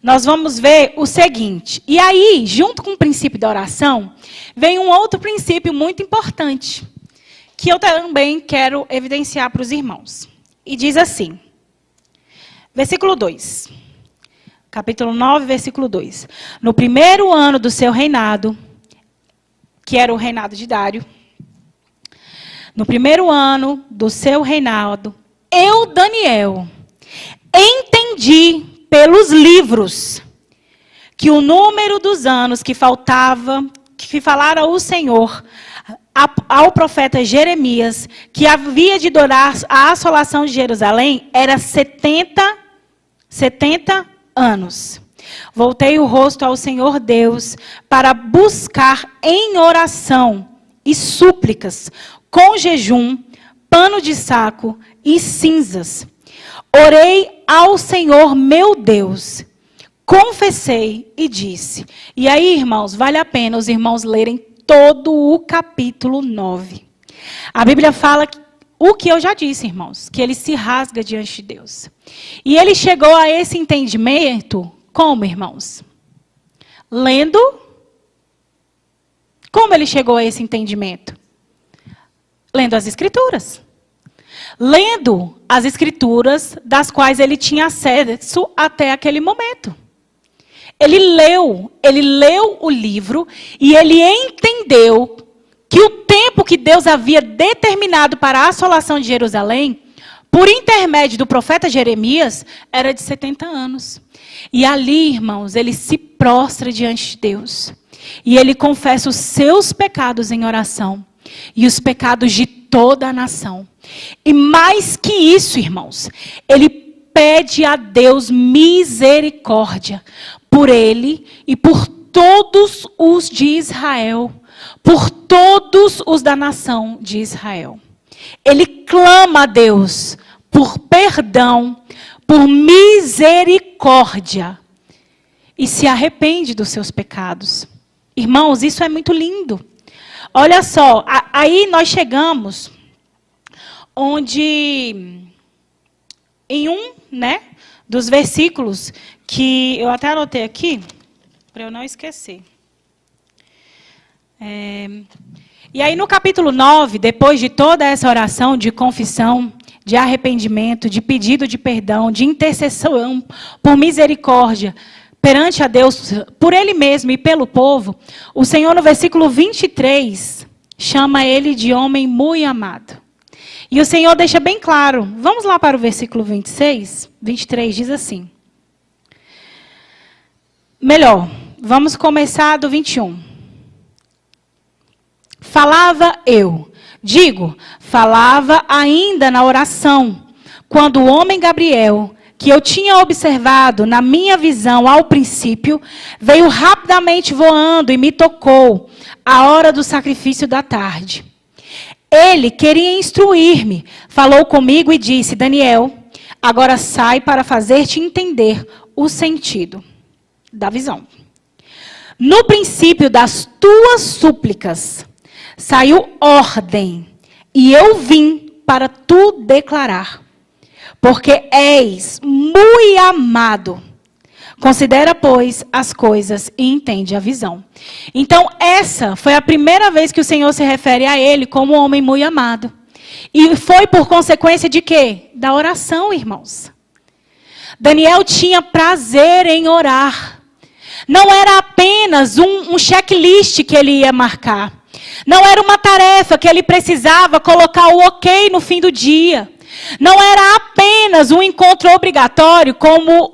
Speaker 2: Nós vamos ver o seguinte. E aí, junto com o princípio da oração, vem um outro princípio muito importante, que eu também quero evidenciar para os irmãos. E diz assim, versículo 2. Capítulo 9, versículo 2. No primeiro ano do seu reinado, que era o reinado de Dário, no primeiro ano do seu reinado, eu, Daniel, entendi pelos livros que o número dos anos que faltava, que falara o Senhor ao profeta Jeremias, que havia de durar a assolação de Jerusalém, era 70 anos. Voltei o rosto ao Senhor Deus para buscar em oração e súplicas, com jejum, pano de saco e cinzas. Orei ao Senhor meu Deus, confessei e disse. E aí, irmãos, vale a pena os irmãos lerem todo o capítulo 9. A Bíblia fala o que eu já disse, irmãos, que ele se rasga diante de Deus. E ele chegou a esse entendimento como, irmãos? Lendo. Como ele chegou a esse entendimento? Lendo as Escrituras. Lendo as Escrituras das quais ele tinha acesso até aquele momento. Ele leu o livro e ele entendeu que o tempo que Deus havia determinado para a assolação de Jerusalém, por intermédio do profeta Jeremias, era de 70 anos. E ali, irmãos, ele se prostra diante de Deus. E ele confessa os seus pecados em oração. E os pecados de toda a nação. E mais que isso, irmãos, ele pede a Deus misericórdia por ele e por todos os de Israel. Por todos os da nação de Israel. Ele clama a Deus por perdão, por misericórdia. E se arrepende dos seus pecados. Irmãos, isso é muito lindo. Olha só, aí nós chegamos onde, em um, dos versículos que eu até anotei aqui, para eu não esquecer. E aí no capítulo 9, depois de toda essa oração de confissão, de arrependimento, de pedido de perdão, de intercessão por misericórdia perante a Deus, por ele mesmo e pelo povo, o Senhor no versículo 23 chama ele de homem muito amado. E o Senhor deixa bem claro, vamos lá para o versículo 23 diz assim. Melhor, vamos começar do 21. Falava ainda na oração, quando o homem Gabriel, que eu tinha observado na minha visão ao princípio, veio rapidamente voando e me tocou à hora do sacrifício da tarde. Ele queria instruir-me, falou comigo e disse, Daniel, agora sai para fazer-te entender o sentido da visão. No princípio das tuas súplicas, saiu ordem, e eu vim para tu declarar, porque és muito amado. Considera, pois, as coisas e entende a visão. Então, essa foi a primeira vez que o Senhor se refere a ele como um homem muito amado. E foi por consequência de quê? Da oração, irmãos. Daniel tinha prazer em orar. Não era apenas um checklist que ele ia marcar. Não era uma tarefa que ele precisava colocar o ok no fim do dia. Não era apenas um encontro obrigatório como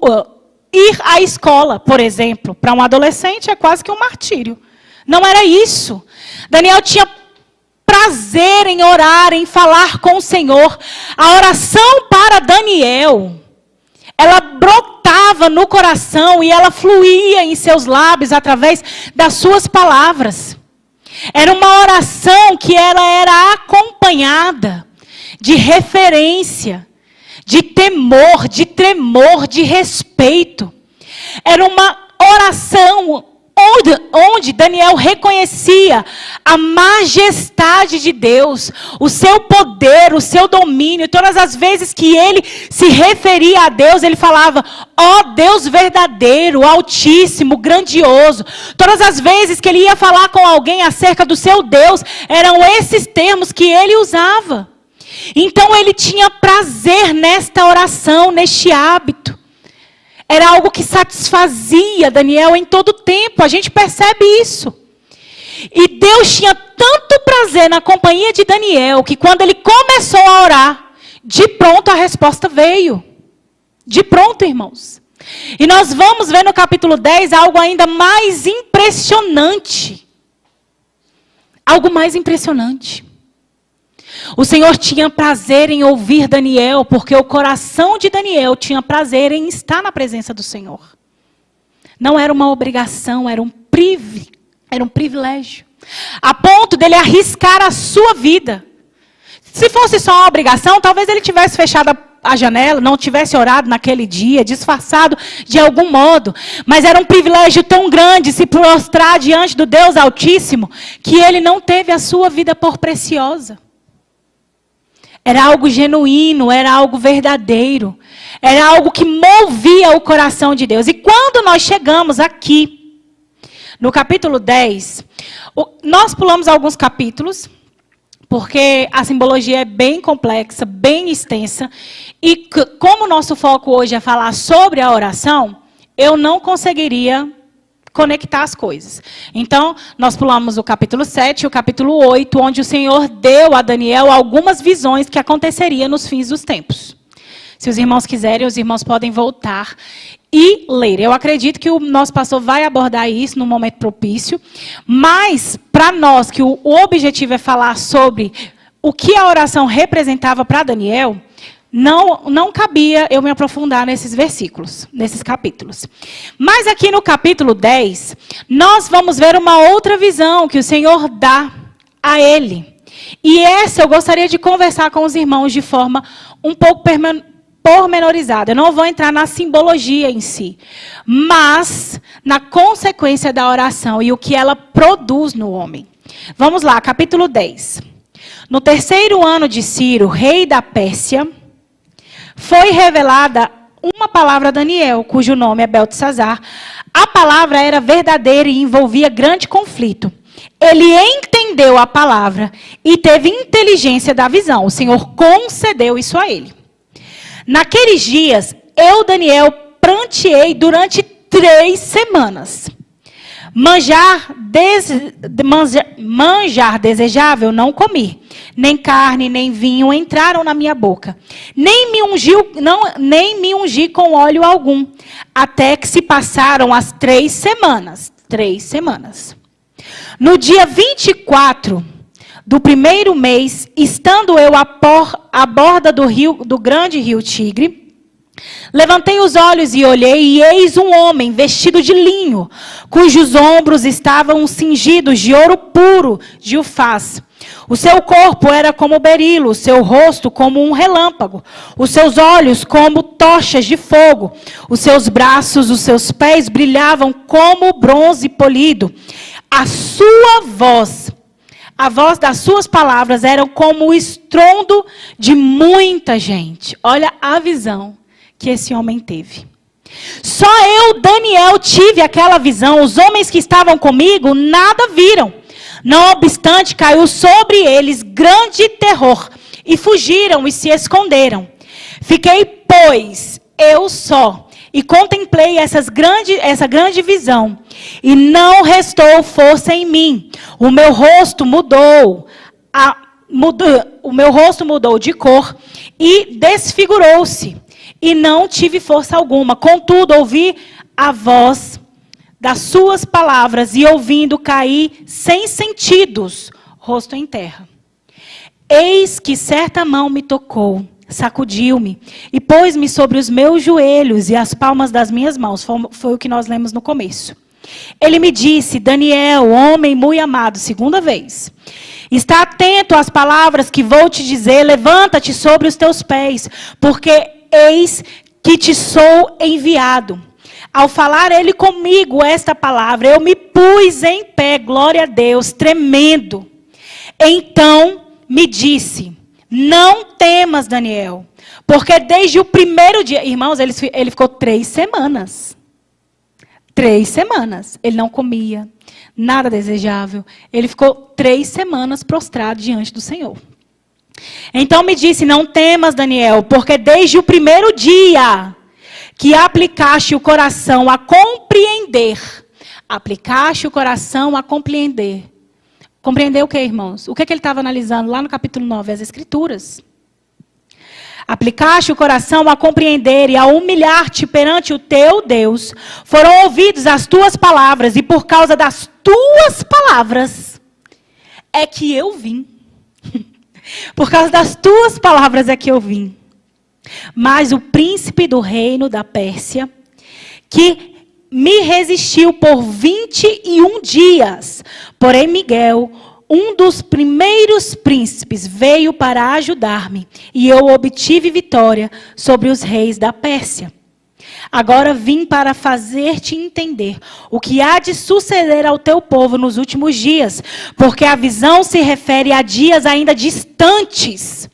Speaker 2: ir à escola, por exemplo. Para um adolescente é quase que um martírio. Não era isso. Daniel tinha prazer em orar, em falar com o Senhor. A oração para Daniel, ela brotava no coração e ela fluía em seus lábios através das suas palavras. Era uma oração que ela era acompanhada de referência, de temor, de tremor, de respeito. Era uma oração onde Daniel reconhecia a majestade de Deus, o seu poder, o seu domínio. Todas as vezes que ele se referia a Deus, ele falava: ó Deus verdadeiro, altíssimo, grandioso. Todas as vezes que ele ia falar com alguém acerca do seu Deus, eram esses termos que ele usava. Então ele tinha prazer nesta oração, neste hábito. Era algo que satisfazia Daniel em todo o tempo. A gente percebe isso. E Deus tinha tanto prazer na companhia de Daniel, que quando ele começou a orar, de pronto a resposta veio. De pronto, irmãos. E nós vamos ver no capítulo 10 algo ainda mais impressionante. Algo mais impressionante. O Senhor tinha prazer em ouvir Daniel, porque o coração de Daniel tinha prazer em estar na presença do Senhor. Não era uma obrigação, era um privilégio. A ponto dele arriscar a sua vida. Se fosse só uma obrigação, talvez ele tivesse fechado a janela, não tivesse orado naquele dia, disfarçado de algum modo. Mas era um privilégio tão grande se prostrar diante do Deus Altíssimo, que ele não teve a sua vida por preciosa. Era algo genuíno, era algo verdadeiro. Era algo que movia o coração de Deus. E quando nós chegamos aqui, no capítulo 10, nós pulamos alguns capítulos, porque a simbologia é bem complexa, bem extensa. E como o nosso foco hoje é falar sobre a oração, eu não conseguiria conectar as coisas. Então, nós pulamos o capítulo 7 e o capítulo 8, onde o Senhor deu a Daniel algumas visões que aconteceriam nos fins dos tempos. Se os irmãos quiserem, os irmãos podem voltar e ler. Eu acredito que o nosso pastor vai abordar isso no momento propício, mas para nós, que o objetivo é falar sobre o que a oração representava para Daniel, não cabia eu me aprofundar nesses versículos, nesses capítulos. Mas aqui no capítulo 10, nós vamos ver uma outra visão que o Senhor dá a ele. E essa eu gostaria de conversar com os irmãos de forma um pouco pormenorizada. Eu não vou entrar na simbologia em si, mas na consequência da oração e o que ela produz no homem. Vamos lá, capítulo 10. No 3º ano de Ciro, rei da Pérsia, foi revelada uma palavra a Daniel, cujo nome é Beltesazar. A palavra era verdadeira e envolvia grande conflito. Ele entendeu a palavra e teve inteligência da visão. O Senhor concedeu isso a ele. Naqueles dias, eu, Daniel, pranteei durante 3 semanas. Manjar desejável não comi. Nem carne, nem vinho entraram na minha boca. Nem me ungi com óleo algum. Até que se passaram as 3 semanas. 3 semanas. No dia 24 do 1º mês, estando eu à borda do grande rio Tigre, levantei os olhos e olhei, e eis um homem vestido de linho, cujos ombros estavam cingidos de ouro puro de Ufaz. O seu corpo era como berilo, o seu rosto como um relâmpago, os seus olhos como tochas de fogo, os seus braços, os seus pés brilhavam como bronze polido. A sua voz, a voz das suas palavras era como o estrondo de muita gente. Olha a visão que esse homem teve. Só eu, Daniel, tive aquela visão. Os homens que estavam comigo nada viram. Não obstante, caiu sobre eles grande terror, e fugiram e se esconderam. Fiquei, pois, eu só, e contemplei essa grande visão, e não restou força em mim. O meu rosto mudou de cor e desfigurou-se, e não tive força alguma. Contudo, ouvi a voz das suas palavras e ouvindo caí sem sentidos, rosto em terra. Eis que certa mão me tocou, sacudiu-me e pôs-me sobre os meus joelhos e as palmas das minhas mãos. Foi o que nós lemos no começo. Ele me disse: Daniel, homem muito amado, segunda vez, está atento às palavras que vou te dizer, levanta-te sobre os teus pés, porque eis que te sou enviado. Ao falar ele comigo esta palavra, eu me pus em pé, glória a Deus, tremendo. Então me disse: não temas, Daniel, porque desde o primeiro dia, irmãos, ele ficou 3 semanas. 3 semanas. Ele não comia, nada desejável. Ele ficou 3 semanas prostrado diante do Senhor. Então me disse: não temas, Daniel, porque desde o primeiro dia que aplicaste o coração a compreender. Aplicaste o coração a compreender. Compreender o que, irmãos? O que ele estava analisando lá no capítulo 9? As Escrituras. Aplicaste o coração a compreender e a humilhar-te perante o teu Deus. Foram ouvidas as tuas palavras, e por causa das tuas palavras é que eu vim. Por causa das tuas palavras é que eu vim. Mas o príncipe do reino da Pérsia, que me resistiu por 21 dias, porém Miguel, um dos primeiros príncipes, veio para ajudar-me, e eu obtive vitória sobre os reis da Pérsia. Agora vim para fazer-te entender o que há de suceder ao teu povo nos últimos dias, porque a visão se refere a dias ainda distantes.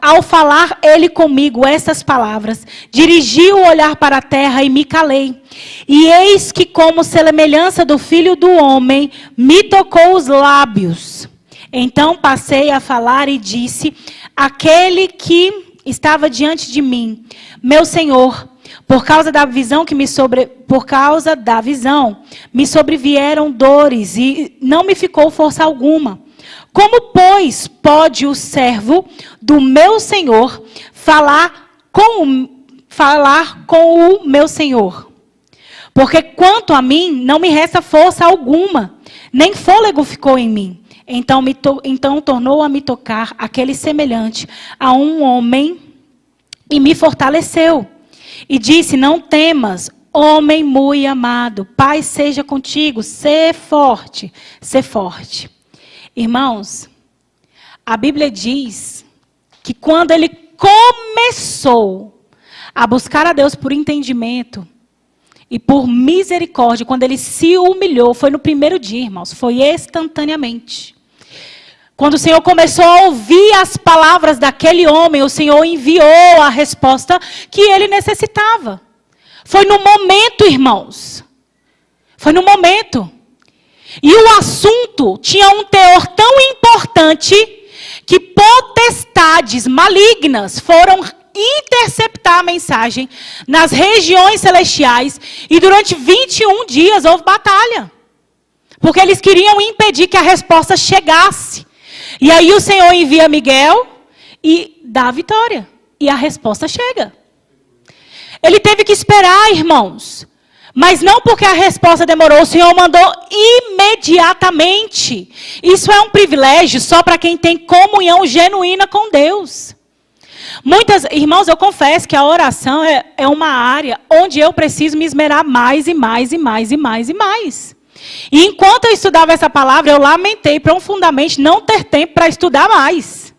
Speaker 2: Ao falar ele comigo essas palavras, dirigi o olhar para a terra e me calei. E eis que, como semelhança do Filho do Homem, me tocou os lábios. Então passei a falar e disse àquele que estava diante de mim: meu Senhor, por causa da visão me sobrevieram dores e não me ficou força alguma. Como, pois, pode o servo do meu Senhor falar com o meu Senhor? Porque quanto a mim, não me resta força alguma, nem fôlego ficou em mim. Então tornou a me tocar aquele semelhante a um homem e me fortaleceu. E disse: não temas, homem muito amado, Pai seja contigo, sê forte, sê forte. Irmãos, a Bíblia diz que quando ele começou a buscar a Deus por entendimento e por misericórdia, quando ele se humilhou, foi no primeiro dia, irmãos, foi instantaneamente. Quando o Senhor começou a ouvir as palavras daquele homem, o Senhor enviou a resposta que ele necessitava. Foi no momento, irmãos. Foi no momento. E o assunto tinha um teor tão importante que potestades malignas foram interceptar a mensagem nas regiões celestiais e durante 21 dias houve batalha. Porque eles queriam impedir que a resposta chegasse. E aí o Senhor envia Miguel e dá a vitória. E a resposta chega. Ele teve que esperar, irmãos. Mas não porque a resposta demorou, o Senhor mandou imediatamente. Isso é um privilégio só para quem tem comunhão genuína com Deus. Irmãos, eu confesso que a oração é uma área onde eu preciso me esmerar mais e mais e mais e mais e mais. E enquanto eu estudava essa palavra, eu lamentei profundamente não ter tempo para estudar mais.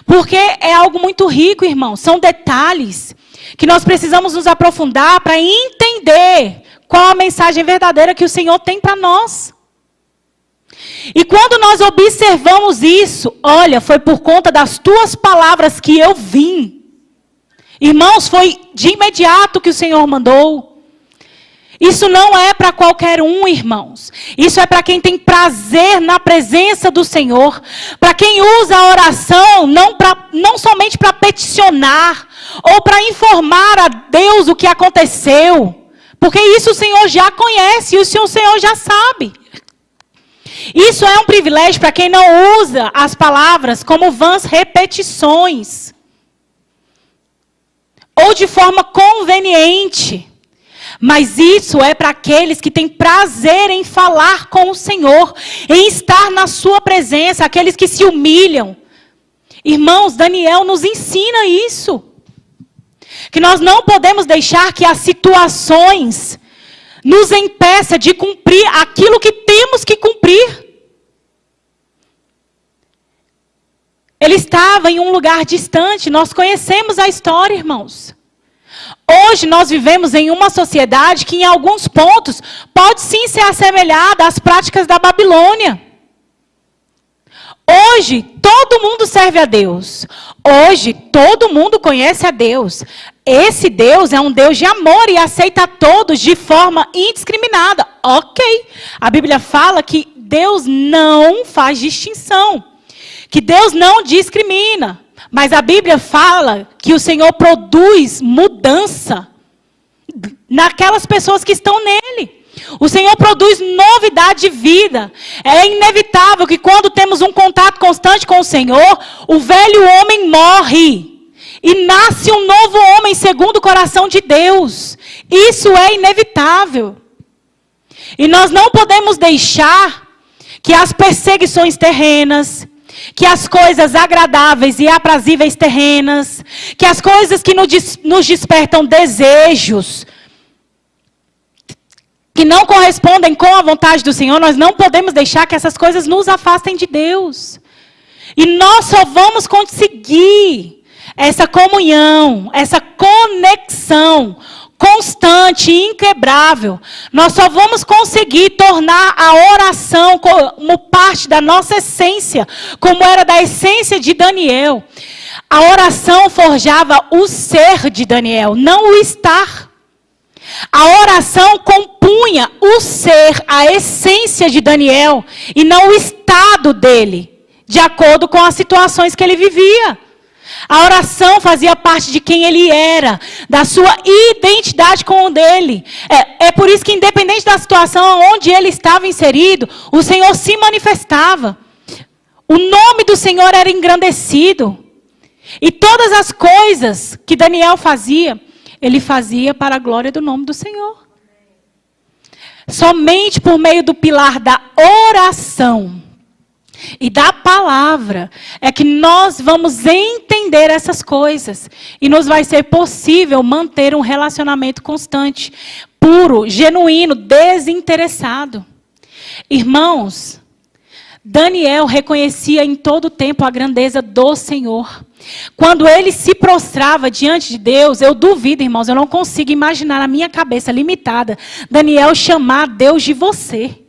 Speaker 2: Porque é algo muito rico, irmãos. São detalhes que nós precisamos nos aprofundar para entender qual a mensagem verdadeira que o Senhor tem para nós. E quando nós observamos isso, olha, foi por conta das tuas palavras que eu vim. Irmãos, foi de imediato que o Senhor mandou. Isso não é para qualquer um, irmãos. Isso é para quem tem prazer na presença do Senhor. Para quem usa a oração não somente para peticionar ou para informar a Deus o que aconteceu. Porque isso o Senhor já conhece e o Senhor já sabe. Isso é um privilégio para quem não usa as palavras como vãs repetições. Ou de forma conveniente. Mas isso é para aqueles que têm prazer em falar com o Senhor, em estar na sua presença, aqueles que se humilham. Irmãos, Daniel nos ensina isso. Que nós não podemos deixar que as situações nos impeçam de cumprir aquilo que temos que cumprir. Ele estava em um lugar distante, nós conhecemos a história, irmãos. Hoje nós vivemos em uma sociedade que em alguns pontos pode sim ser assemelhada às práticas da Babilônia. Hoje todo mundo serve a Deus. Hoje todo mundo conhece a Deus. Esse Deus é um Deus de amor e aceita a todos de forma indiscriminada. Ok. A Bíblia fala que Deus não faz distinção. Que Deus não discrimina. Mas a Bíblia fala que o Senhor produz mudança naquelas pessoas que estão nele. O Senhor produz novidade de vida. É inevitável que quando temos um contato constante com o Senhor, o velho homem morre. E nasce um novo homem segundo o coração de Deus. Isso é inevitável. E nós não podemos deixar que as perseguições terrenas, que as coisas agradáveis e aprazíveis terrenas, que as coisas que nos despertam desejos, que não correspondem com a vontade do Senhor, nós não podemos deixar que essas coisas nos afastem de Deus. E nós só vamos conseguir essa comunhão, essa conexão constante e inquebrável. Nós só vamos conseguir tornar a oração como parte da nossa essência, como era da essência de Daniel. A oração forjava o ser de Daniel, não o estar. A oração compunha o ser, a essência de Daniel, e não o estado dele, de acordo com as situações que ele vivia. A oração fazia parte de quem ele era, da sua identidade com o dele. É por isso que, independente da situação onde ele estava inserido, o Senhor se manifestava. O nome do Senhor era engrandecido. E todas as coisas que Daniel fazia, ele fazia para a glória do nome do Senhor. Somente por meio do pilar da oração e da palavra é que nós vamos entender essas coisas. E nos vai ser possível manter um relacionamento constante, puro, genuíno, desinteressado. Irmãos, Daniel reconhecia em todo o tempo a grandeza do Senhor. Quando ele se prostrava diante de Deus, eu duvido, irmãos, eu não consigo imaginar na minha cabeça limitada, Daniel chamar Deus de você.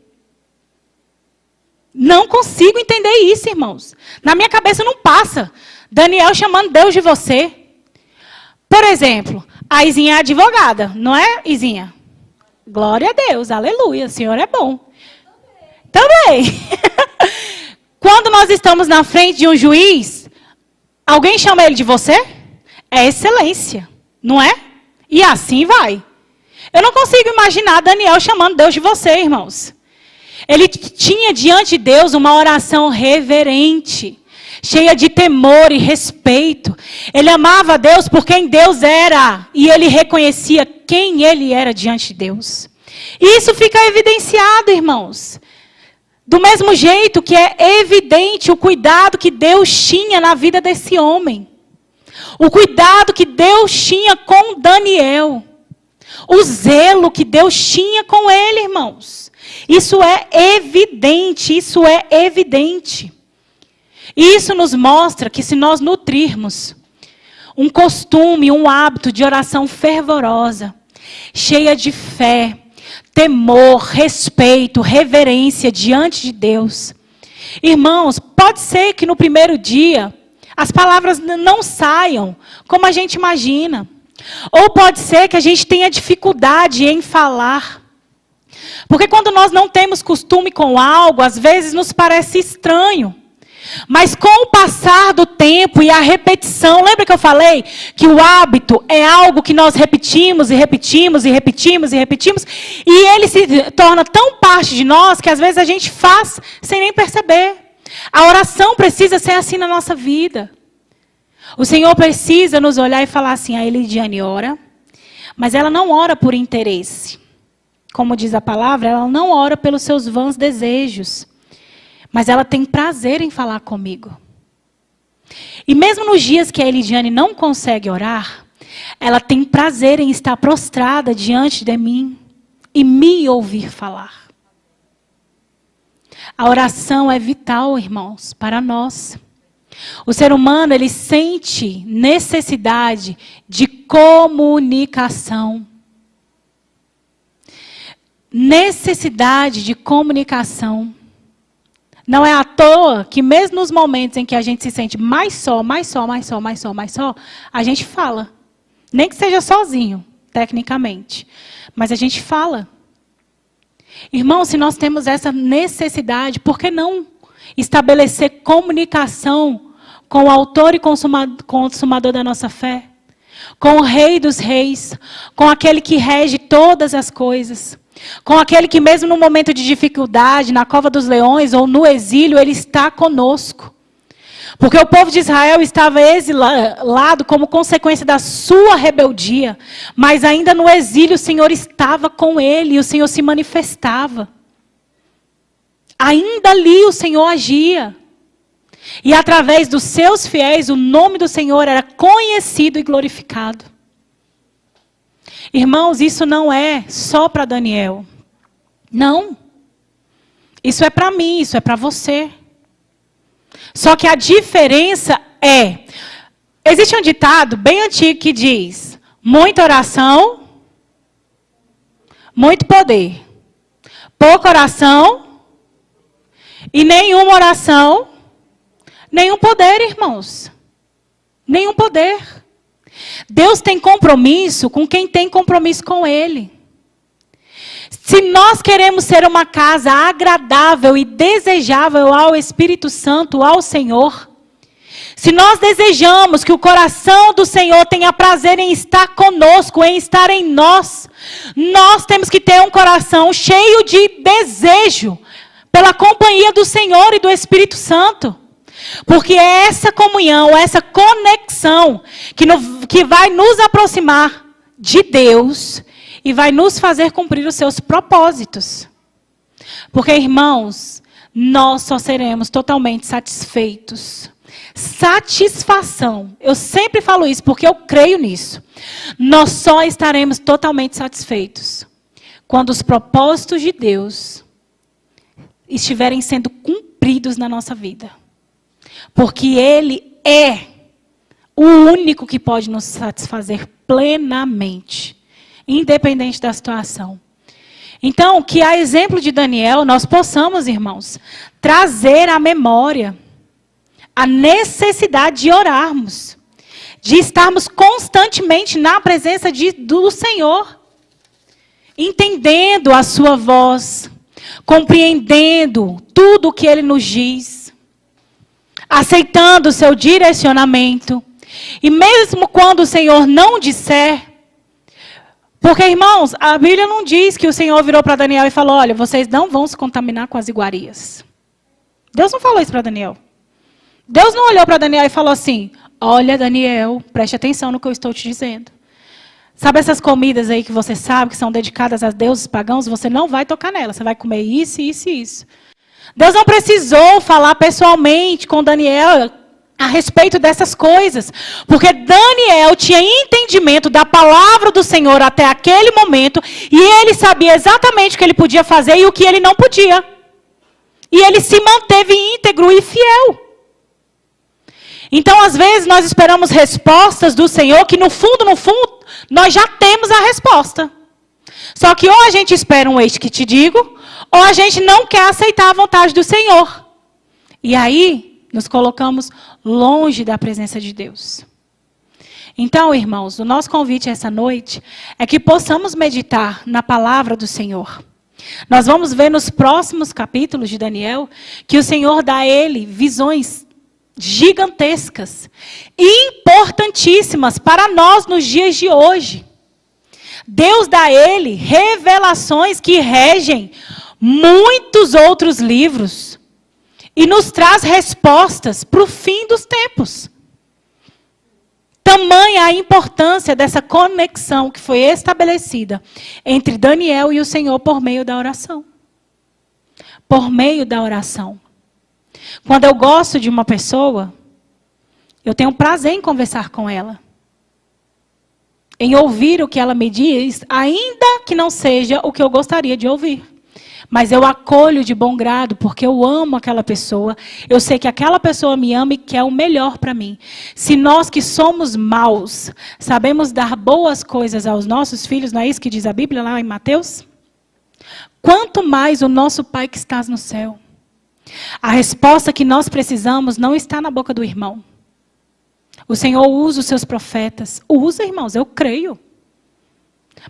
Speaker 2: Não consigo entender isso, irmãos. Na minha cabeça não passa. Daniel chamando Deus de você. Por exemplo, a Izinha é advogada, não é, Izinha? Glória a Deus, aleluia, o Senhor é bom. Também. Quando nós estamos na frente de um juiz, alguém chama ele de você? É excelência, não é? E assim vai. Eu não consigo imaginar Daniel chamando Deus de você, irmãos. Ele tinha diante de Deus uma oração reverente, cheia de temor e respeito. Ele amava a Deus por quem Deus era, e ele reconhecia quem ele era diante de Deus. E isso fica evidenciado, irmãos. Do mesmo jeito que é evidente o cuidado que Deus tinha na vida desse homem. O cuidado que Deus tinha com Daniel. O zelo que Deus tinha com ele, irmãos. Isso é evidente, isso é evidente. E isso nos mostra que se nós nutrirmos um costume, um hábito de oração fervorosa, cheia de fé, temor, respeito, reverência diante de Deus. Irmãos, pode ser que no primeiro dia as palavras não saiam como a gente imagina. Ou pode ser que a gente tenha dificuldade em falar. Porque quando nós não temos costume com algo, às vezes nos parece estranho. Mas com o passar do tempo e a repetição, lembra que eu falei que o hábito é algo que nós repetimos e repetimos e repetimos e repetimos, e ele se torna tão parte de nós que às vezes a gente faz sem nem perceber. A oração precisa ser assim na nossa vida. O Senhor precisa nos olhar e falar assim: a Elidiane ora, Mas ela não ora por interesse. Como diz a palavra, ela não ora pelos seus vãos desejos. Mas ela tem prazer em falar comigo. E mesmo nos dias que a Elidiane não consegue orar, ela tem prazer em estar prostrada diante de mim e me ouvir falar. A oração é vital, irmãos, para nós. O ser humano, ele sente necessidade de comunicação. Necessidade de comunicação. Não é à toa que mesmo nos momentos em que a gente se sente mais só, a gente fala. Nem que seja sozinho, tecnicamente. Mas a gente fala. Irmão, se nós temos essa necessidade, por que não estabelecer comunicação com o autor e consumador da nossa fé? Com o Rei dos Reis, com aquele que rege todas as coisas. Com aquele que mesmo no momento de dificuldade, na cova dos leões ou no exílio, ele está conosco. Porque o povo de Israel estava exilado como consequência da sua rebeldia. Mas ainda no exílio o Senhor estava com ele e o Senhor se manifestava. Ainda ali o Senhor agia. E através dos seus fiéis o nome do Senhor era conhecido e glorificado. Irmãos, isso não é só para Daniel. Não. Isso é para mim, isso é para você. Só que a diferença é... Existe um ditado bem antigo que diz: muita oração, muito poder. Pouca oração e nenhuma oração, nenhum poder, irmãos. Nenhum poder. Deus tem compromisso com quem tem compromisso com Ele. Se nós queremos ser uma casa agradável e desejável ao Espírito Santo, ao Senhor, se nós desejamos que o coração do Senhor tenha prazer em estar conosco, em estar em nós, nós temos que ter um coração cheio de desejo pela companhia do Senhor e do Espírito Santo. Porque é essa comunhão, essa conexão que vai nos aproximar de Deus e vai nos fazer cumprir os seus propósitos. Porque, irmãos, nós só seremos totalmente satisfeitos. Satisfação. Eu sempre falo isso porque eu creio nisso. Nós só estaremos totalmente satisfeitos quando os propósitos de Deus estiverem sendo cumpridos na nossa vida. Porque Ele é o único que pode nos satisfazer plenamente, independente da situação. Então, que a exemplo de Daniel, nós possamos, irmãos, trazer à memória a necessidade de orarmos, de estarmos constantemente na presença do Senhor, entendendo a sua voz, compreendendo tudo o que Ele nos diz, aceitando o seu direcionamento. E mesmo quando o Senhor não disser, porque, irmãos, a Bíblia não diz que o Senhor virou para Daniel e falou: olha, vocês não vão se contaminar com as iguarias. Deus não falou isso para Daniel. Deus não olhou para Daniel e falou assim: olha, Daniel, preste atenção no que eu estou te dizendo. Sabe essas comidas aí que você sabe que são dedicadas a deuses pagãos? Você não vai tocar nelas, você vai comer isso, isso e isso. Deus não precisou falar pessoalmente com Daniel a respeito dessas coisas, porque Daniel tinha entendimento da palavra do Senhor até aquele momento, e ele sabia exatamente o que ele podia fazer e o que ele não podia. E ele se manteve íntegro e fiel. Então, às vezes, nós esperamos respostas do Senhor que, no fundo, nós já temos a resposta. Só que ou a gente espera um eis que te digo, ou a gente não quer aceitar a vontade do Senhor. E aí, nos colocamos longe da presença de Deus. Então, irmãos, o nosso convite essa noite é que possamos meditar na palavra do Senhor. Nós vamos ver nos próximos capítulos de Daniel que o Senhor dá a ele visões gigantescas, importantíssimas para nós nos dias de hoje. Deus dá a ele revelações que regem muitos outros livros e nos traz respostas para o fim dos tempos. Tamanha a importância dessa conexão que foi estabelecida entre Daniel e o Senhor por meio da oração. Por meio da oração. Quando eu gosto de uma pessoa, eu tenho prazer em conversar com ela. Em ouvir o que ela me diz, ainda que não seja o que eu gostaria de ouvir. Mas eu acolho de bom grado, porque eu amo aquela pessoa. Eu sei que aquela pessoa me ama e quer o melhor para mim. Se nós que somos maus, sabemos dar boas coisas aos nossos filhos, não é isso que diz a Bíblia lá em Mateus? Quanto mais o nosso Pai que estás no céu. A resposta que nós precisamos não está na boca do irmão. O Senhor usa os seus profetas. Usa, irmãos, eu creio.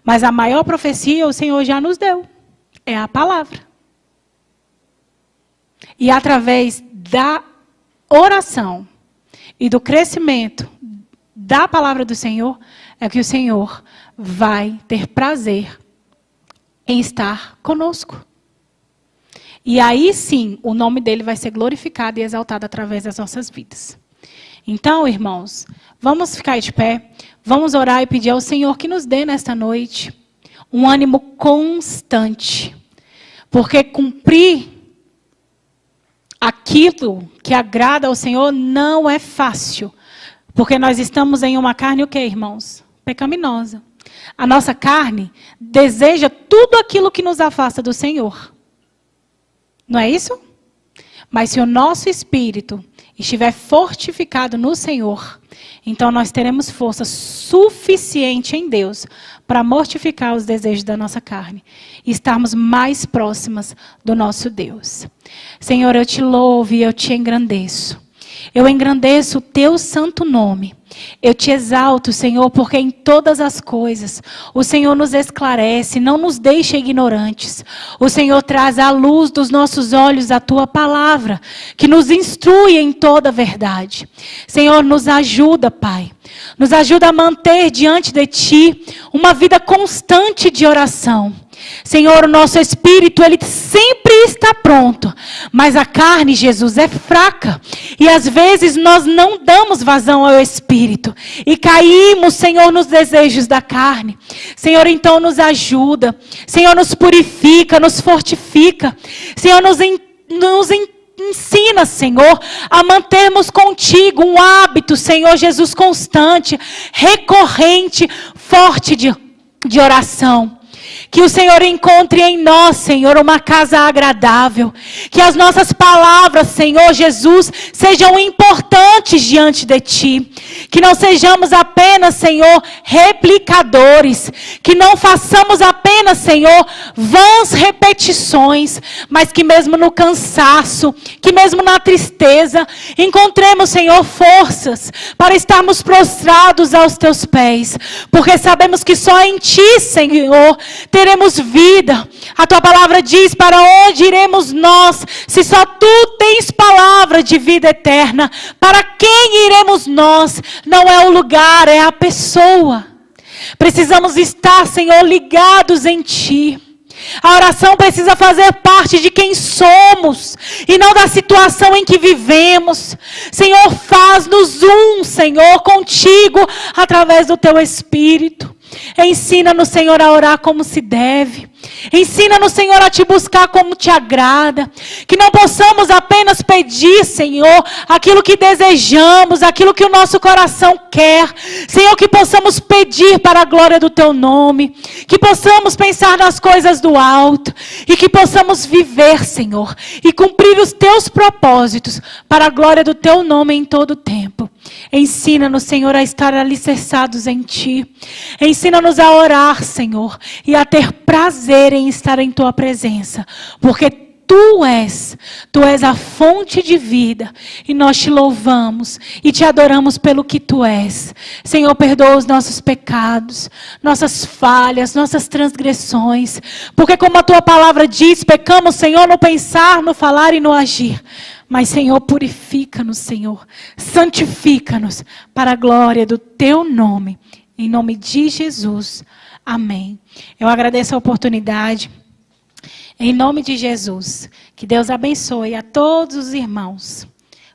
Speaker 2: Mas a maior profecia o Senhor já nos deu. É a palavra. E através da oração e do crescimento da palavra do Senhor, é que o Senhor vai ter prazer em estar conosco. E aí sim, o nome dele vai ser glorificado e exaltado através das nossas vidas. Então, irmãos, vamos ficar de pé, vamos orar e pedir ao Senhor que nos dê nesta noite um ânimo constante. Porque cumprir aquilo que agrada ao Senhor não é fácil. Porque nós estamos em uma carne o quê, irmãos? Pecaminosa. A nossa carne deseja tudo aquilo que nos afasta do Senhor. Não é isso? Mas se o nosso espírito estiver fortificado no Senhor, então nós teremos força suficiente em Deus para mortificar os desejos da nossa carne e estarmos mais próximas do nosso Deus. Senhor, eu te louvo e eu te engrandeço. Eu engrandeço o teu santo nome. Eu te exalto, Senhor, porque em todas as coisas o Senhor nos esclarece, não nos deixa ignorantes. O Senhor traz à luz dos nossos olhos a tua palavra, que nos instrui em toda a verdade. Senhor, nos ajuda, Pai. Nos ajuda a manter diante de ti uma vida constante de oração. Senhor, o nosso espírito, ele sempre está pronto, mas a carne, Jesus, é fraca. E às vezes nós não damos vazão ao espírito e caímos, Senhor, nos desejos da carne. Senhor, então nos ajuda. Senhor, nos purifica, nos fortifica. Senhor, nos ensina, Senhor, a mantermos contigo um hábito, Senhor Jesus, constante, recorrente, forte de oração. Que o Senhor encontre em nós, Senhor, uma casa agradável. Que as nossas palavras, Senhor Jesus, sejam importantes diante de Ti. Que não sejamos apenas, Senhor, replicadores. Que não façamos apenas, Senhor, vãs repetições. Mas que mesmo no cansaço, que mesmo na tristeza, encontremos, Senhor, forças para estarmos prostrados aos Teus pés. Porque sabemos que só em Ti, Senhor, teremos vida. A tua palavra diz: para onde iremos nós, se só tu tens palavra de vida eterna? Para quem iremos nós? Não é o lugar, é a pessoa. Precisamos estar, Senhor, ligados em ti. A oração precisa fazer parte de quem somos e não da situação em que vivemos. Senhor, faz-nos um, Senhor, contigo, através do teu Espírito. Ensina-nos, Senhor, a orar como se deve. Ensina-nos, Senhor, a te buscar como te agrada. Que não possamos apenas pedir, Senhor, aquilo que desejamos, aquilo que o nosso coração quer. Senhor, que possamos pedir para a glória do teu nome. Que possamos pensar nas coisas do alto. E que possamos viver, Senhor, e cumprir os teus propósitos para a glória do teu nome em todo o tempo. Ensina-nos, Senhor, a estar alicerçados em ti. Ensina-nos a orar, Senhor, e a ter prazer em estar em tua presença, porque Tu és a fonte de vida, e nós te louvamos e te adoramos pelo que Tu és. Senhor, perdoa os nossos pecados, nossas falhas, nossas transgressões, porque como a Tua palavra diz, pecamos, Senhor, no pensar, no falar e no agir. Mas, Senhor, purifica-nos, Senhor, santifica-nos para a glória do Teu nome, em nome de Jesus. Amém. Eu agradeço a oportunidade. Em nome de Jesus. Que Deus abençoe a todos os irmãos.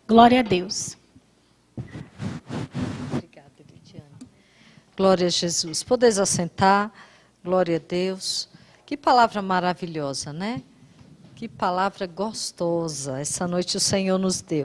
Speaker 2: Glória a Deus.
Speaker 1: Obrigada, Lidiane. Glória a Jesus. Podeis assentar. Glória a Deus. Que palavra maravilhosa, né? Que palavra gostosa essa noite o Senhor nos deu.